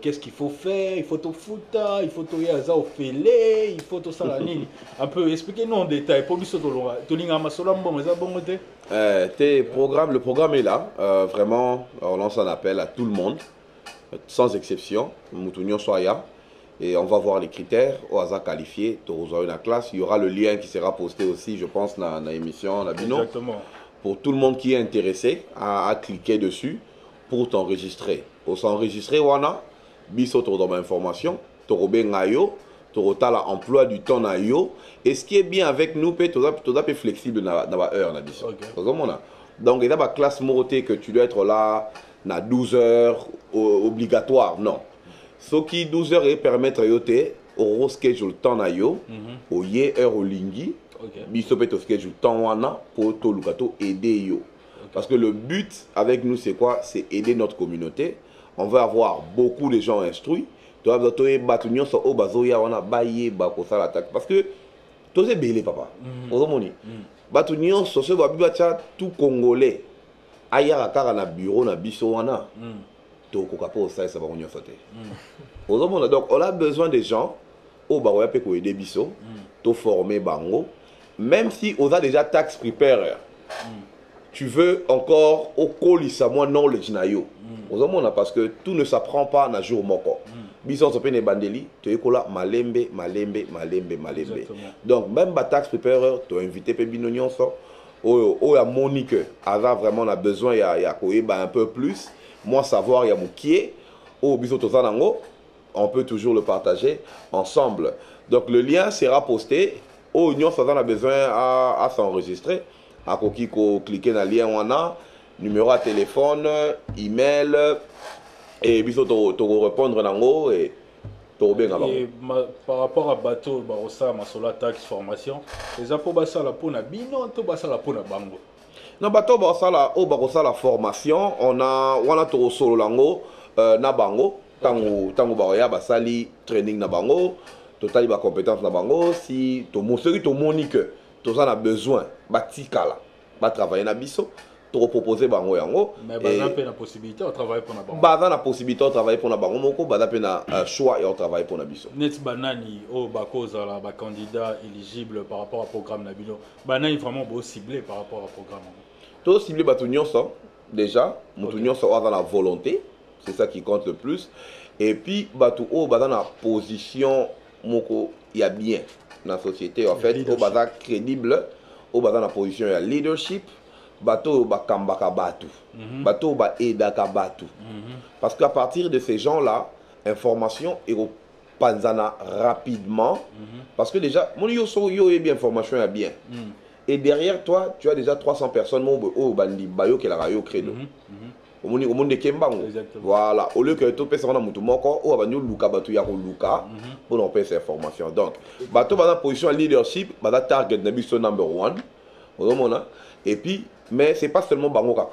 qu'est-ce qu'il faut faire, il faut tout foutre, il faut tout yaza au félé, il faut tout ça la ligne. Un peu, expliquez-nous en détail. Pour nous, tout l'inga masola bon, mais ça bon côté. Le programme est là. Vraiment, on lance un appel à tout le monde, sans exception. Moutounion Soya. Et on va voir les critères au hasard qualifié. Tu rejoins la classe. Il y aura le lien qui sera posté aussi, je pense, dans l'émission, la Bino. Exactement. Pour tout le monde qui est intéressé à cliquer dessus pour t'enregistrer. Pour s'enregistrer, wana, biso to dans information, to robe ngayo, to rotala emploi du temps na yo. Et ce qui est bien avec nous, tu es flexible dans la heure na biso. Donc il y a une classe morotée que tu dois être là na 12 heures obligatoire, non. Ce qui 12 heures et permettre yote au schedule temps na yo, au ye heure au lingi. Biso peut schedule temps wana pour to lukato aider yo. Parce que le but avec nous c'est quoi? C'est aider notre communauté. On va avoir beaucoup de gens instruits. Tu vas battre sur au bazoya wana baye bako sala attaque parce que tu es belé papa. Ozomoni. Battre sur ce babibacha tout congolais. Aya kaka na bureau na biso wana. To kokapo ça ça va on sauter. Ozomona donc on a besoin des gens au baroya pe ko aider biso, to former bango. Même si on a déjà tax preparer, tu veux encore au colissa moi non le jinayo. Parce que tout ne s'apprend pas na jour moko. Bison se pene bandeli, tu es kola malembe. Donc même ba tax preparer, tu as invité pe binonion so. Oh ya Monique, Ava vraiment on a besoin ya koeba un peu plus. Moi savoir ya moukié, oh bison to zanango, on peut toujours le partager ensemble. Donc le lien sera posté. Oh, union, ça a besoin à s'enregistrer. À cliquer dans le lien, on a numéro de téléphone, email, et puis tu répondre dans haut et tu bien avant. Par rapport à bateau, barossa, masola tax formation, les apobasa la pona bino, to basa la pona bango. Non, bateau barossa la formation, on a to solo lango na bango, tango baroya basali training na bango. Total ba compétence na bango si to monseri to monique to ça a besoin batikala ba travailler na biso to proposer bango yango mais baza pe na possibilité de travailler pour na bango baza na possibilité de travailler pour na bango moko baza pe na choix et on travaille pour na biso net banani o bakoza la ba candidat éligible par rapport au programme na bino banani vraiment beau ciblé par rapport au programme to ciblé batu nyonso déjà mutu nyonso a la volonté c'est ça qui compte le plus et puis batu o baza na position moko il y a bien dans la société en fait au bazar crédible au bazar dans la position il y a leadership bateau ba kambaka batu bateau ba edaka batu parce qu'à partir de ces gens là information et au panzana rapidement parce que déjà mon yo est bien information est bien et derrière toi tu as déjà 300 personnes mon au bandi bayo qui la rayo credo au monde de Kembango. Voilà, au lieu que tout personne na mutu moko ou abanyo luka batu ya ko luka pour non payer ces informations. Donc, bato ba na position leadership, ba na target na biso number 1. Et puis mais c'est pas seulement bango kaka.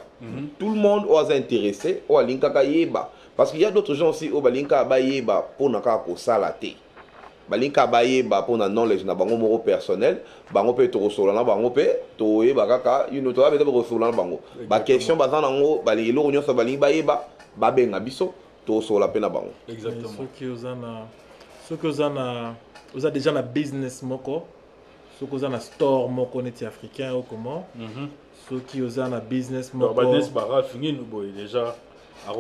Tout le monde est intéressé au linka ka yeba parce qu'il y a d'autres gens aussi au balinka ba yeba pour na ka ko sala te. Balinka ba yeba pour na knowledge na bango moro personnel, bango pe to solo na bango pe to yeba kaka you know to ba to solo na bango. Ba question ba za nango ba lelo nyo so balinga ba yeba ba benga biso to solo pe na bango. Exactement. Ceux qui ont déjà na business moko, ceux qui ont na store moko neti africain ou comment. Ceux qui ont na business moko. Business bara fini nous boy déjà.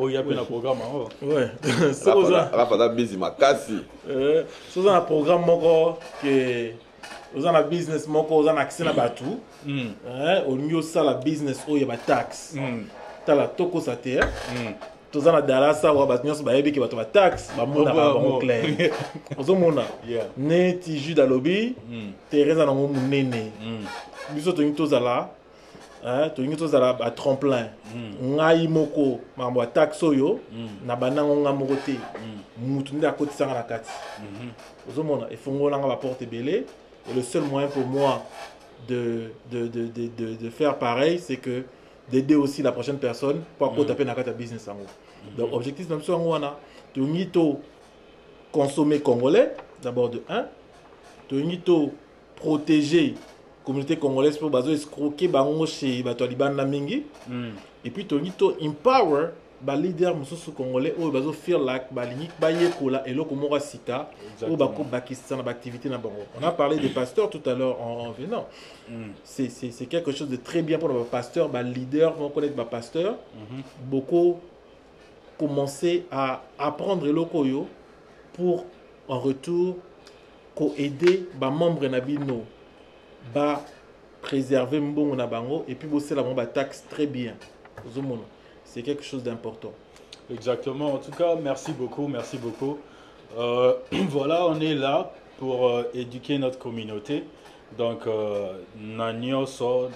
Il y a un programme. Ouais. Rafa busy makasi. C'est un programme que vous avez un business vous avez accès à batou. Au niveau ça la business il y a des taxes. Tu as la toko sa terre. Tu as la dalasa ou batnios baebi qui va te taxe, ba mona ba bon clair. Ozo mona. Ne ti jus da lobby, Teresa na mo munene. Biso to nyito zala. To nyito zala ba tremplin. Ngai moko mambo taxe oyo na banango ngamoko te. Mutu nda kotisa na kati. Ozo mona e fongola nga ba porte belé et le seul moyen pour moi de faire pareil c'est que d'aider aussi la prochaine personne pour taper dans le business. Donc, objectif, même si on a consommer congolais, d'abord de 1, protéger la communauté congolaise pour escroquer chez Liban mingi, et puis empower les leaders congolais pour faire la et le sika activité. On a parlé des pasteurs tout à l'heure en venant. C'est quelque chose de très bien pour les pasteurs, les leaders vont connaître les pasteurs. Beaucoup commencer à apprendre le koyo pour en retour aider les membres nabino ba préserver mbongo na bango et puis bosser la ba taxe très bien. C'est quelque chose d'important. Exactement. En tout cas, merci beaucoup, merci beaucoup. Voilà, on est là pour éduquer notre communauté. Donc,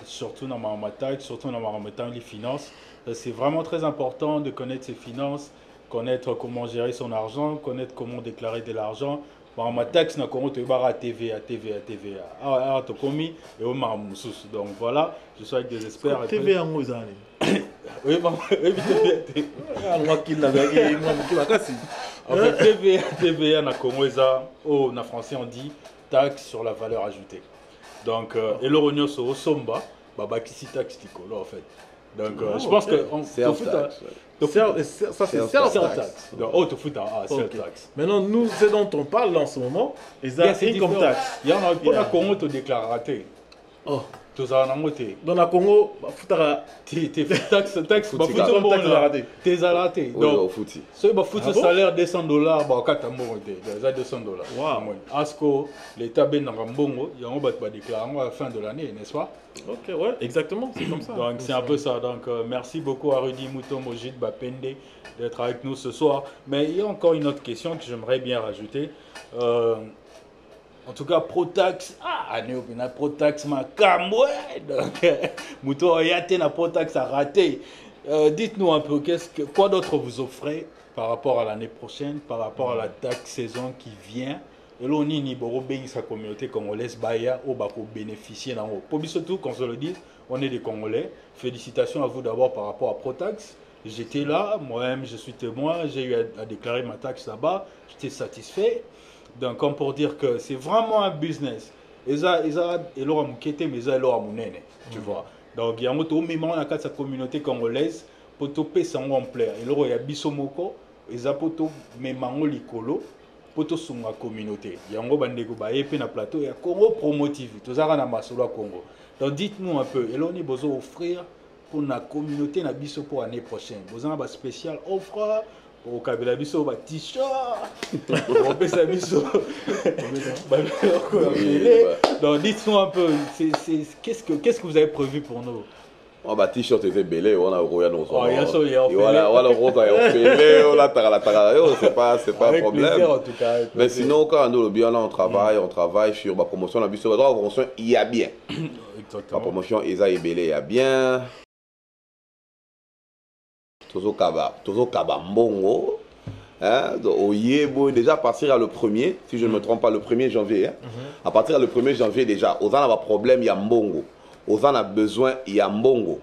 surtout dans ma taxe, surtout dans les finances. C'est vraiment très important de connaître ses finances, connaître comment gérer son argent, connaître comment déclarer de l'argent. Ma taxe n'a comment te barrer à TVA. Ah, tu commis et au marmoussous. Donc voilà, je suis avec des experts. TVA en Mozart. Oui, TVA na Congo au na français on dit taxe sur la valeur ajoutée. Donc et le rognon sur somba baba qui si taxe en fait. Donc je pense que ça c'est self-tax. Oh, tu fous self-tax. Maintenant, nous, ce dont on parle en ce moment, c'est income tax. Il y en a pas de Congo te déclare. Oh. Tout ça en moté. Dans le Congo, tes taxes, tes raté. Donc, ce que salaire $200, bah, quand tu as $200. Asko, l'État ben Rambongo, il y a un bat déclaré à la fin de l'année, n'est-ce pas? Ok, ouais, exactement, c'est comme ça. Donc, c'est un peu ça. Donc, merci beaucoup à Rudy Moutomojit Bapende d'être avec nous ce soir. Mais il y a encore une autre question que j'aimerais bien rajouter. En tout cas, Protax, Protax m'a camoué. Donc, Mouton Yatena Protax a raté. Dites-nous un peu, quoi d'autre vous offrez par rapport à l'année prochaine, par rapport à la taxe saison qui vient? Et là, on y sa communauté congolaise, Baya, ou pour bénéficier d'en haut. Pour surtout, qu'on se le dise, on est des Congolais. Félicitations à vous d'abord par rapport à Protax. J'étais là, moi-même, je suis témoin, j'ai eu à déclarer ma taxe là-bas, j'étais satisfait. Donc, comme pour dire que c'est vraiment un business. Et ça, mais ça, tu vois. Donc, il y a un autre moment dans la communauté congolaise pour topper sans remplir. Et là, il y a Bissomoko, et ça pour tout, mais mango likolo, pour tout sur la communauté. Il y a un gros et puis dans plateau, il y a Congo promotif. Tout ça, dans le Congo. Donc, dites-nous un peu, et là, on est besoin d'offrir pour la communauté na biso pour l'année prochaine. Vous avez un spécial offre. Au Kabila biso t-shirt, on peut ça biso. Donc dites-nous un peu, qu'est-ce que vous avez prévu pour nous? Oh bah t-shirt était belé, on a roya nos on c'est pas un problème. En tout cas, mais sinon quand nous le bien là on travaille sur la promotion la biso, la promotion il y a bien. La promotion il y a bien. Tozo Kaba Mbongo, déjà à partir le 1er, si je ne me trompe pas, le 1er janvier, à partir le 1er janvier déjà, aux a problème, il y a Mbongo, aux a besoin, il y a Mbongo,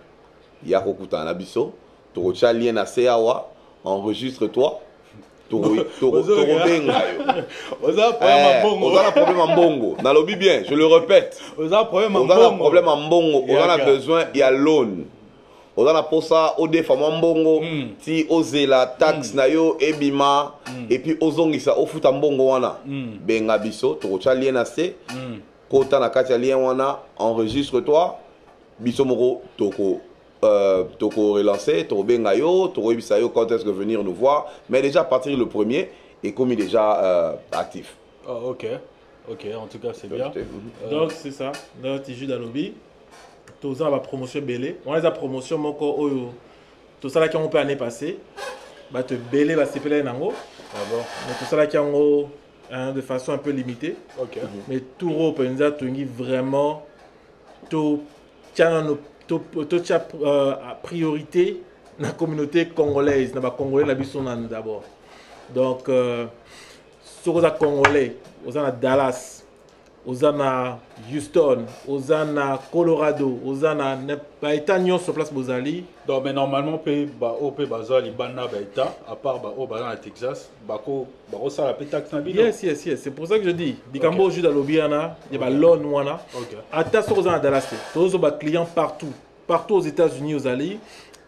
il y a Kokuta Nabiso, Torocha lien à Seawa, enregistre-toi, Toro problème en Mbongo, Nalobi bien, je le répète, aux a problème en Mbongo, aux a besoin, il y a loan. On a pour ça au défaut mbongo ti oser la taxe na yo ebima et puis ozongisa ofuta mbongo wana benga biso to lien na se kota na kati lien wana enregistre-toi biso moko toko relancer to benga yo to rebisa yo quand est-ce que venir nous voir mais déjà à partir le 1er et comme il est déjà actif. Oh, OK, en tout cas c'est bien. Donc c'est ça, notre jus d'alobi. Tout ça va promotion belé. On a la promotion moko oyo. Tout ça là qui on peut année passée. Bah te belé va s'épeler nango. D'abord. Mais tout ça là qui en de façon un peu limitée. OK. Mais tout repenza tungi vraiment tout priorité dans la communauté congolaise, dans la congolais la biso d'abord. Donc sur les congolais, aux à Dallas, Ozana Houston, Ozana Colorado, Ozana Baïta Nyon sur place Bozali. Donc, mais normalement, OP Bazali, Bana Baïta, à part au Bazan Texas, Bako ça la pétaxe Nabilo. Yes. C'est pour ça que je dis. Dikambo Juda Lobiana, il y a l'ON Wana. Ata Sozana Dallas, tous les clients partout aux États-Unis, aux Ali,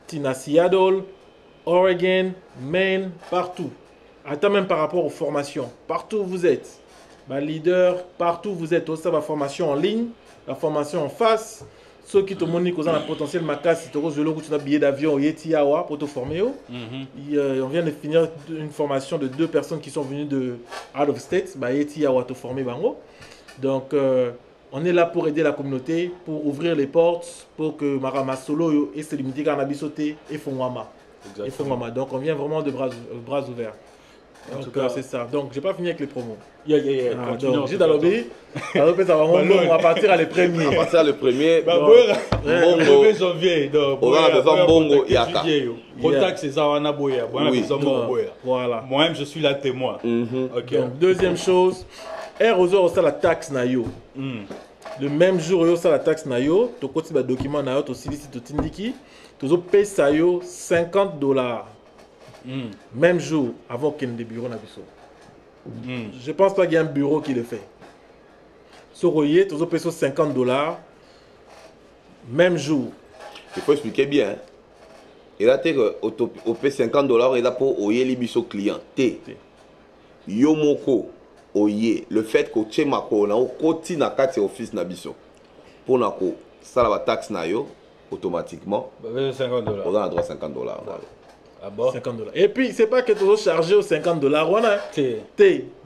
Tina Seattle, Oregon, Maine, partout. Ata même par rapport aux formations, partout où vous êtes. Leader, partout où vous êtes, aussi la formation en ligne, la formation en face. Ceux qui te montrent qu'ils ont un potentiel macasse, si tu as un billet d'avion pour te former. On vient de finir une formation de 2 personnes qui sont venues de out of state, te former. Donc, on est là pour aider la communauté, pour ouvrir les portes, pour que Marama Solo et se limiter à Nabisoté et Fongwama. Donc, on vient vraiment de bras ouverts. Donc c'est ça. Donc j'ai pas fini avec les promos. Donc j'ai d'alobé. On va partir à les premiers. On va partir à le premier. Bongo. Janvier. On a besoin Bongo Yaka. Contact c'est ça on a boya. Voilà. Moi-même je suis là témoin. Donc deuxième chose, Air ça la taxe nayo. Le même jour yo ça la taxe nayo, to koti ba document nayo to silisi to tindiki, to paye ça yo $50. Même jour, avant qu'il y ait des bureaux. Je ne pense pas qu'il y ait un bureau qui le fait. Sur Oye, tu as payé $50. Même jour. Il faut expliquer bien. Et là, tu as $50 et là pour Oye Libiso client. Yomoko Oye, le fait que tu as un côté na kati office nabiso. Pour nako, ça la taxe na yo automatiquement. $50. On a droit à $50. Ah bon? $50. Et puis, c'est pas que tu as chargé aux $50.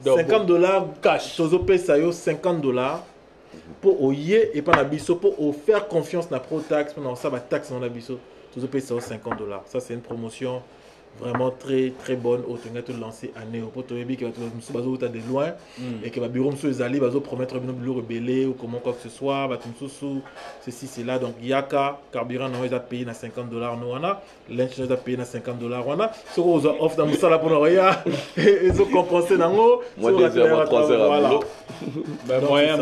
$50 cash. Tu as payé ça $50 pour oyer et pas nabiso pour faire confiance à ProTax pour ça va taxe dans nabiso. Tu as payé ça $50. Ça c'est une promotion vraiment très très bonne au tu as lancé à Néo pour te dire que tu vas de loin et que le bureau les alliés va promettre un bureau rebellé ou comment quoi que ce soit va ceci c'est là donc Yaka carburant nous a payé na $50 nous on a lunch nous a payé na $50 on a ce qu'on offre dans ça là pour nous rien ils ont compensé dans moi moi 2 heures 3 heures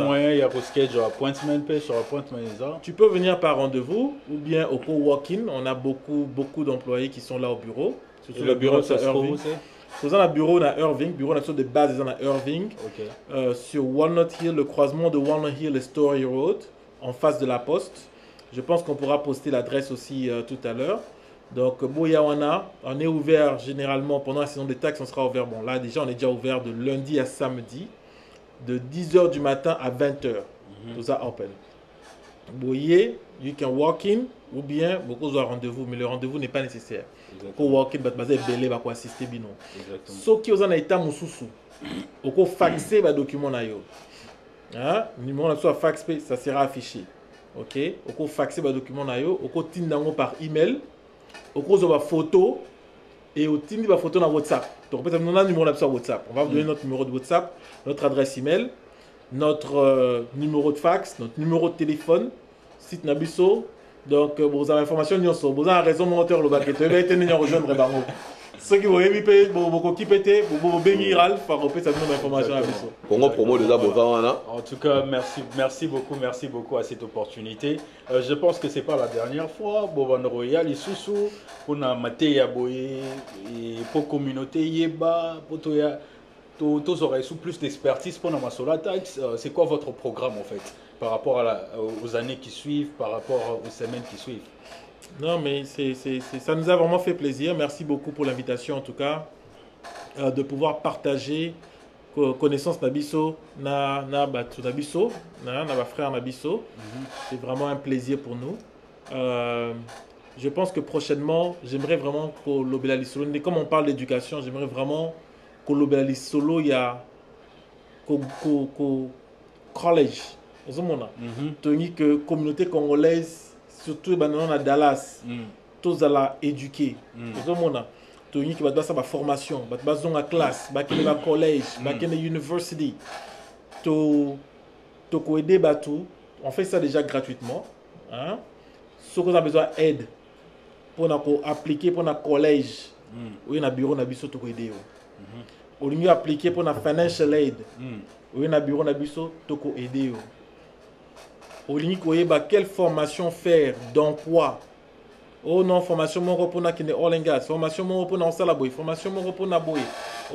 moyen il y a pour schedule appointment pay sur appointment tu peux venir par rendez-vous ou bien au co-working on a beaucoup d'employés qui sont là au bureau. Le bureau de Irving. Nous avons un bureau à Irving, bureau de base à Irving, sur Walnut Hill, le croisement de Walnut Hill et Story Road, en face de la poste. Je pense qu'on pourra poster l'adresse aussi tout à l'heure. Donc, Boyawana, on est ouvert généralement pendant la saison des taxes, on sera ouvert. Bon, là déjà, on est déjà ouvert de lundi à samedi, de 10h du matin à 20h. Tout ça open. Boyer, you can walk in, ou bien beaucoup de rendez-vous, mais le rendez-vous n'est pas nécessaire. Pour walk in, vous allez belé, vous assister bino. Sauf que vous en avez été moussoussou. Vous faxer les documents na yo. Numéro soit fax, ça sera affiché. Ok. Vous faxer les documents na yo. Vous tindango par email. Vous avez photo et vous tindi la photo dans WhatsApp. Donc peut-être nous on a un numéro sur WhatsApp. On va vous donner notre numéro de WhatsApp, notre adresse email, notre numéro de fax, notre numéro de téléphone, site Nabiso. Donc, vous avez l'information, vous avez raison, moteur le baquet. Vous avez été rejoindre Bango. Ceux qui vont éviter, vous qui pété, vous bénir Ralph, pour repérer cette information à Nabiso. Comment promo déjà en tout cas, merci beaucoup à cette opportunité. Je pense que c'est pas la dernière fois. Bovan Royal, Isusu, on a Matéa Boye, pour la communauté Yeba, pour tous auraient plus d'expertise pour la Sola Tax. C'est quoi votre programme en fait par rapport aux années qui suivent, par rapport aux semaines qui suivent? Non, mais ça nous a vraiment fait plaisir. Merci beaucoup pour l'invitation en tout cas, de pouvoir partager connaissance Nabiso, Nabiso, frère Nabiso. C'est vraiment un plaisir pour nous. Je pense que prochainement, j'aimerais vraiment que l'Obelali Solo, comme on parle d'éducation, j'aimerais vraiment que l'Obelali Solo, il y a college. Tony que communauté congolaise, surtout à Dallas, tous à la éduquer. Tony qui va faire sa formation, va faire la classe, va faire la collège, va faire la university. To aider tout. On fait ça déjà gratuitement. Si vous avez besoin d'aide pour appliquer pour le collège, ou un bureau, on a besoin de aider. au lieu d'appliquer pour la financial aid, au lieu de bureau na biso, toko aider. Au lieu de quelle formation faire, dans quoi? Oh non, formation mon repos na kine oil and gas, formation mon repos na salaboy, formation mon repos na boy.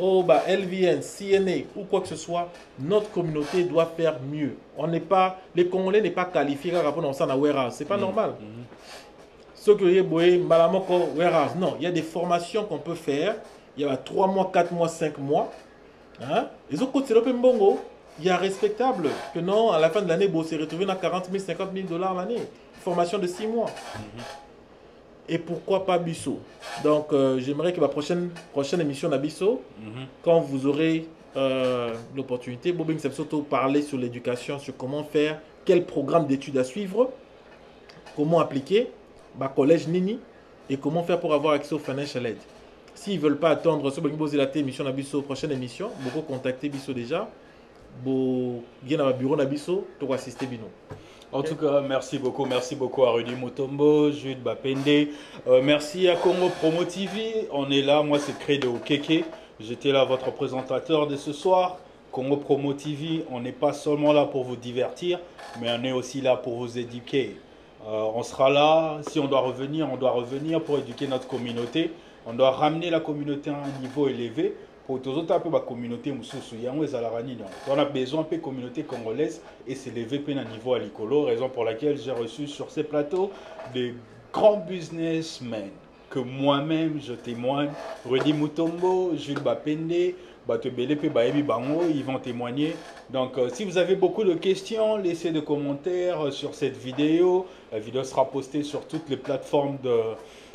Oh bah LVN, CNA ou quoi que ce soit, notre communauté doit faire mieux. On n'est pas, les Congolais n'est pas qualifiés à rapport à ça na warehouse, c'est pas normal. Ce que y boy malamoko warehouse, non, il y a des formations qu'on peut faire. Il y a 3 mois, 4 mois, 5 mois. Hein? Les autres côtés c'est bongo. Il y a respectable que non, à la fin de l'année, vous se retrouvez à 40 000, 50 000 $ l'année. Formation de 6 mois. Et pourquoi pas Bisso? Donc, j'aimerais que la prochaine émission de Bisso, quand vous aurez l'opportunité, Bobing surtout parler sur l'éducation, sur comment faire, quel programme d'études à suivre, comment appliquer, collège Nini, et comment faire pour avoir accès au financial aid. S'ils ne veulent pas attendre, si vous avez la émission de Bisso, prochaine émission, vous pouvez contacter Bisso déjà. Vous venez dans le bureau de Bisso pour assister Bino. En tout cas, merci beaucoup à Rudy Mutombo, Jude Bapende. Merci à Congo Promo TV. On est là, moi c'est Credo Keke. J'étais là, votre présentateur de ce soir. Congo Promo TV, on n'est pas seulement là pour vous divertir, mais on est aussi là pour vous éduquer. On sera là, si on doit revenir pour éduquer notre communauté. On doit ramener la communauté à un niveau élevé. Pour tous autres, la communauté on a besoin de la communauté congolaise et s'élever à un niveau à l'icolo, raison pour laquelle j'ai reçu sur ces plateaux des grands businessmen que moi-même je témoigne. Rudy Mutombo, Jules Bapende, ils vont témoigner. Donc si vous avez beaucoup de questions, laissez des commentaires sur cette vidéo. La vidéo sera postée sur toutes les plateformes de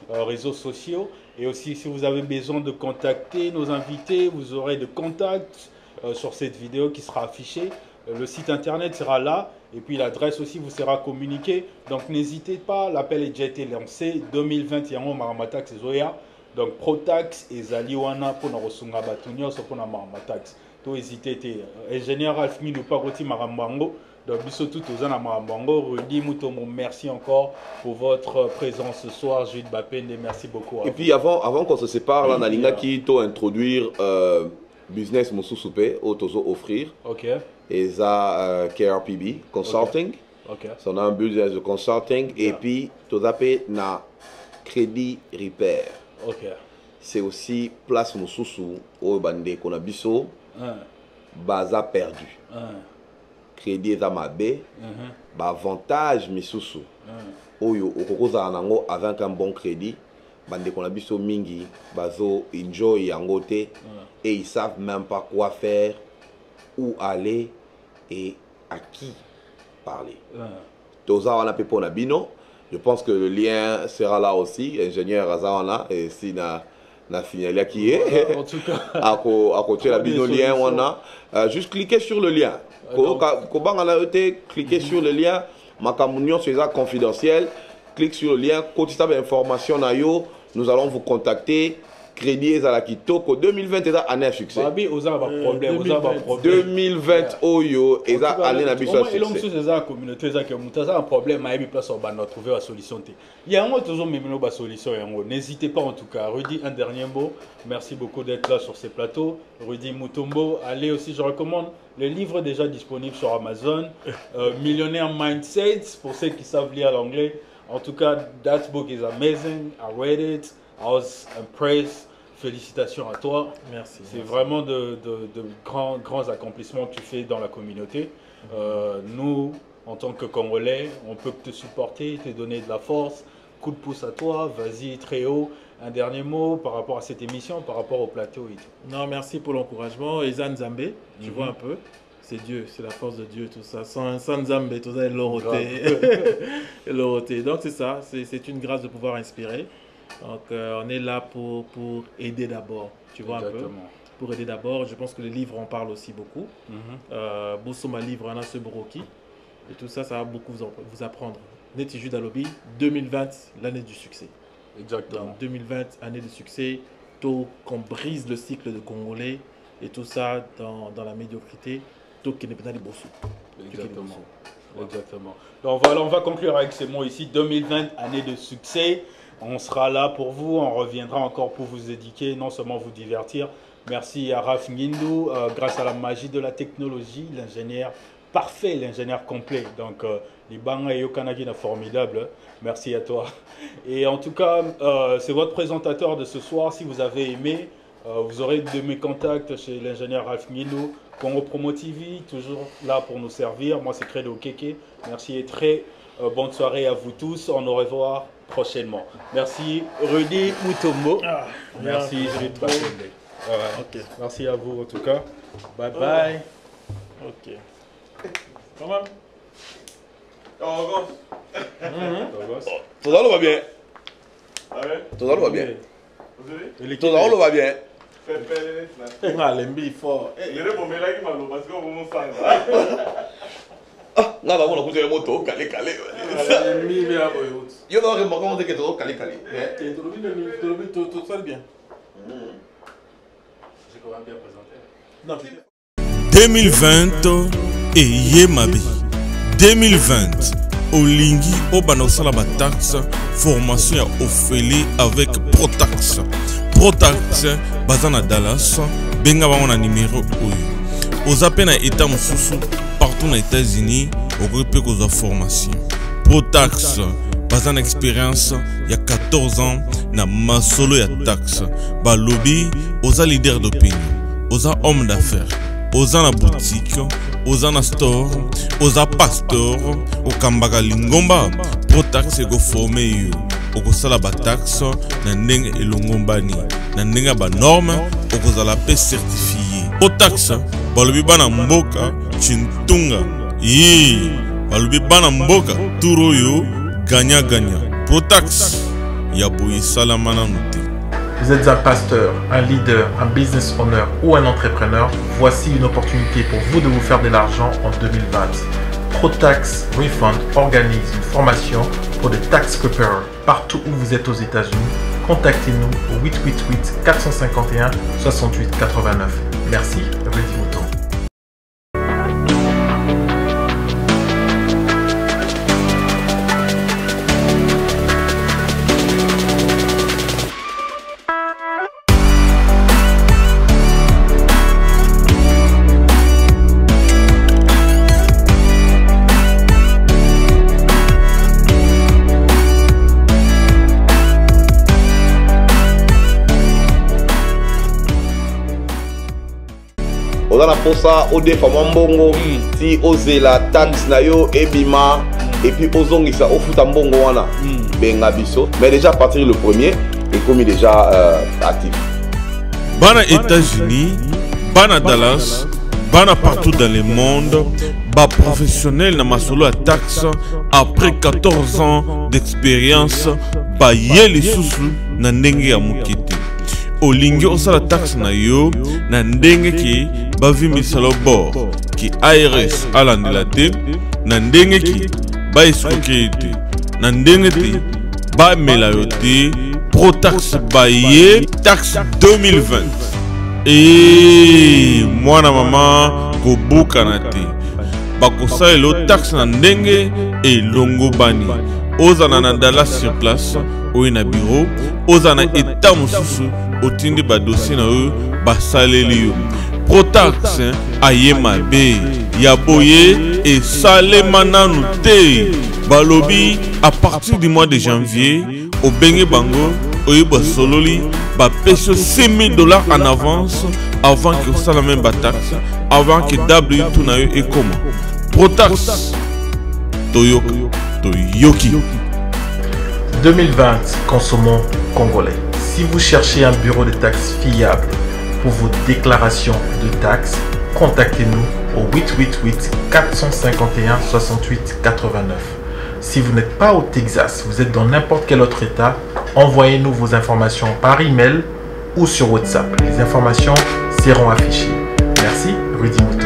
réseaux sociaux. Et aussi, si vous avez besoin de contacter nos invités, vous aurez des contacts sur cette vidéo qui sera affichée. Le site internet sera là et puis l'adresse aussi vous sera communiquée. Donc n'hésitez pas, l'appel est déjà été lancé. 2021, Maramatax et Zoya. Donc Protax et Zaliwana pour nous resunga batunyo so pour na Maramatax. To hésitez, ingénieur Alfmi Lupagoti Marambango. Donc, tout aux Marambango, Rudy Mutombo, merci encore pour votre présence ce soir. Jude Bapende, merci beaucoup. Et puis avant qu'on se sépare, là, Nalinga qui t'a introduire business Moussoussoupé, au tozo offrir. Ok. Et ça, KRPB, consulting. Ok. So, on a un business de consulting. Et puis, tout ça, na crédit repair. Ok. C'est aussi place Moussoussou, au bandé qu'on a bisso, baza perdu. Crédit eza mabe, avantage misusu. Oyo okokoza nango avec un bon crédit, bande qu'on a biso mingi, bazo enjoy yango te et ils savent même pas quoi faire, où aller et à qui parler. Toza wana pepo na bino, je pense que le lien sera là aussi, ingénieur Azawana et si na signaler qui est en tout cas à côté la bino lien wana, juste cliquez sur le lien. Cliquez sur le lien, Makamunion c'est confidentiel. Clique sur le lien, quand tu as information, nous allons vous contacter. Crédit à la Kitoko 2020 est année à succès. 2020 Oyo est année à succès. La communauté a un problème, on trouver la solution. Il y a toujours une solution. N'hésitez pas en tout cas. Rudy, un dernier mot. Merci beaucoup d'être là sur ces plateaux. Rudy Mutombo, allez aussi, je recommande le livre déjà disponible sur Amazon. Millionaire Mindset, pour ceux qui savent lire l'anglais. En tout cas, that book is amazing. I read it. I was impressed. Félicitations à toi. Merci. C'est vraiment de grands accomplissements que tu fais dans la communauté. Nous, en tant que Congolais, on peut te supporter, te donner de la force. Coup de pouce à toi. Vas-y, très haut. Un dernier mot par rapport à cette émission, par rapport au plateau. Non, merci pour l'encouragement. Ezan Zambé, tu vois un peu. C'est Dieu, c'est la force de Dieu, tout ça. Sans Zambé, tout ça est loroté. Donc c'est ça, c'est une grâce de pouvoir inspirer. Donc on est là pour aider d'abord, tu vois. Exactement. Un peu. Pour aider d'abord, je pense que les livres en parlent aussi beaucoup. Bossoma livre, on a ce broki. Et tout ça, ça va beaucoup vous apprendre. Netiju Dalobi, 2020, l'année du succès. Exactement. Donc 2020, année de succès, tôt qu'on brise le cycle de Congolais et tout ça dans la médiocrité, tôt qu'il n'est pas dans les bossous. Exactement. Exactement. Donc voilà, on va conclure avec ces mots ici. 2020, année de succès. On sera là pour vous, on reviendra encore pour vous éduquer, non seulement vous divertir, Merci à Raf Ngindou, grâce à la magie de la technologie, l'ingénieur parfait, l'ingénieur complet. Donc, les Banga et Yokanagi est formidable. Merci à toi. Et en tout cas, c'est votre présentateur de ce soir. Si vous avez aimé, vous aurez de mes contacts chez l'ingénieur Raf Ngindou, Congo Promo TV, toujours là pour nous servir. Moi, c'est Credo Keke. Merci et très bonne soirée à vous tous. On nous revoit prochainement. Merci Rudy Mutombo. Merci Judith Bakende. Okay. Merci à vous en tout cas. Bye bye. Ok. Quand même. Tout ça va bien. Tout ça va bien. Tout ça va bien. fort. Nga ba mona kutere moto kale kale. Yo no remarqué on dit que tout kale kale. Tout ça bien. J'ai quand même bien présenté. Non, 2020 et Yemabe 2020 Olingi Obana Salaba Tax formation à Ophélie avec Protax. Protax Bazana Dallas Benga Bana numéro Oyo. Aux appels à État Moussou partout aux États-Unis au groupe de formation. Protax Bazana expérience il y a 14 ans na masolo ya tax. Ba lobby aux leaders d'opinion, aux hommes d'affaires. Oza na boutique, oza na store, oza pastor, okambaka lingomba, Protax ego forme yo, okosala ba tax na ndenge elongombani, na ndenge ba norme, okozala pe certifié. Protax balobi bana mboka chintunga, balobi bana mboka turo yo ganya ganya. Protax ya boyi salamana noté. Vous êtes un pasteur, un leader, un business owner ou un entrepreneur, voici une opportunité pour vous de vous faire de l'argent en 2020. Protax Refund organise une formation pour des tax preparers partout où vous êtes aux États-Unis. Contactez-nous au 888 451 68 89. Merci, Rudy Mutombo. Oza na posa odefa mbongo ti ozela tax na yo ebima et puis ozongisa ofuta mbongo wana benga biso mais déjà à partir le premier est commis déjà actif. Bana États-Unis, bana Dallas, bana partout dans le monde, bas professionnel na masolo à taxe après 14 ans d'expérience, ba yeli susu na ndenge ya mukete. Olingi osala taxe na yo na ndenge ki bavimisa lo bord ki IRS alandela te na ndenge ki ba escroquer te na ndenge te ba mela yo te. Protax baye taxe 2020 et mwana mama kobuka na te bakosala lo taxe na ndenge elongo bani ozana na Dallas sur place oyo na bureau ozana état mosusu otindi ba dossier na eux basaleli yo. Protax ayema be ya boye et salema nanu te balobi à partir du mois de janvier au bengi bango oyiba sololi ba pèse $6,000 en avance avant que ça la même taxe avant que W tout na yo et comment Protax Toyoki 2020, consommons congolais. Si vous cherchez un bureau de taxes fiable pour vos déclarations de taxes, contactez-nous au 888 451 68 89. Si vous n'êtes pas au Texas, vous êtes dans n'importe quel autre état, envoyez-nous vos informations par email ou sur WhatsApp. Les informations seront affichées. Merci, Rudy Mutombo.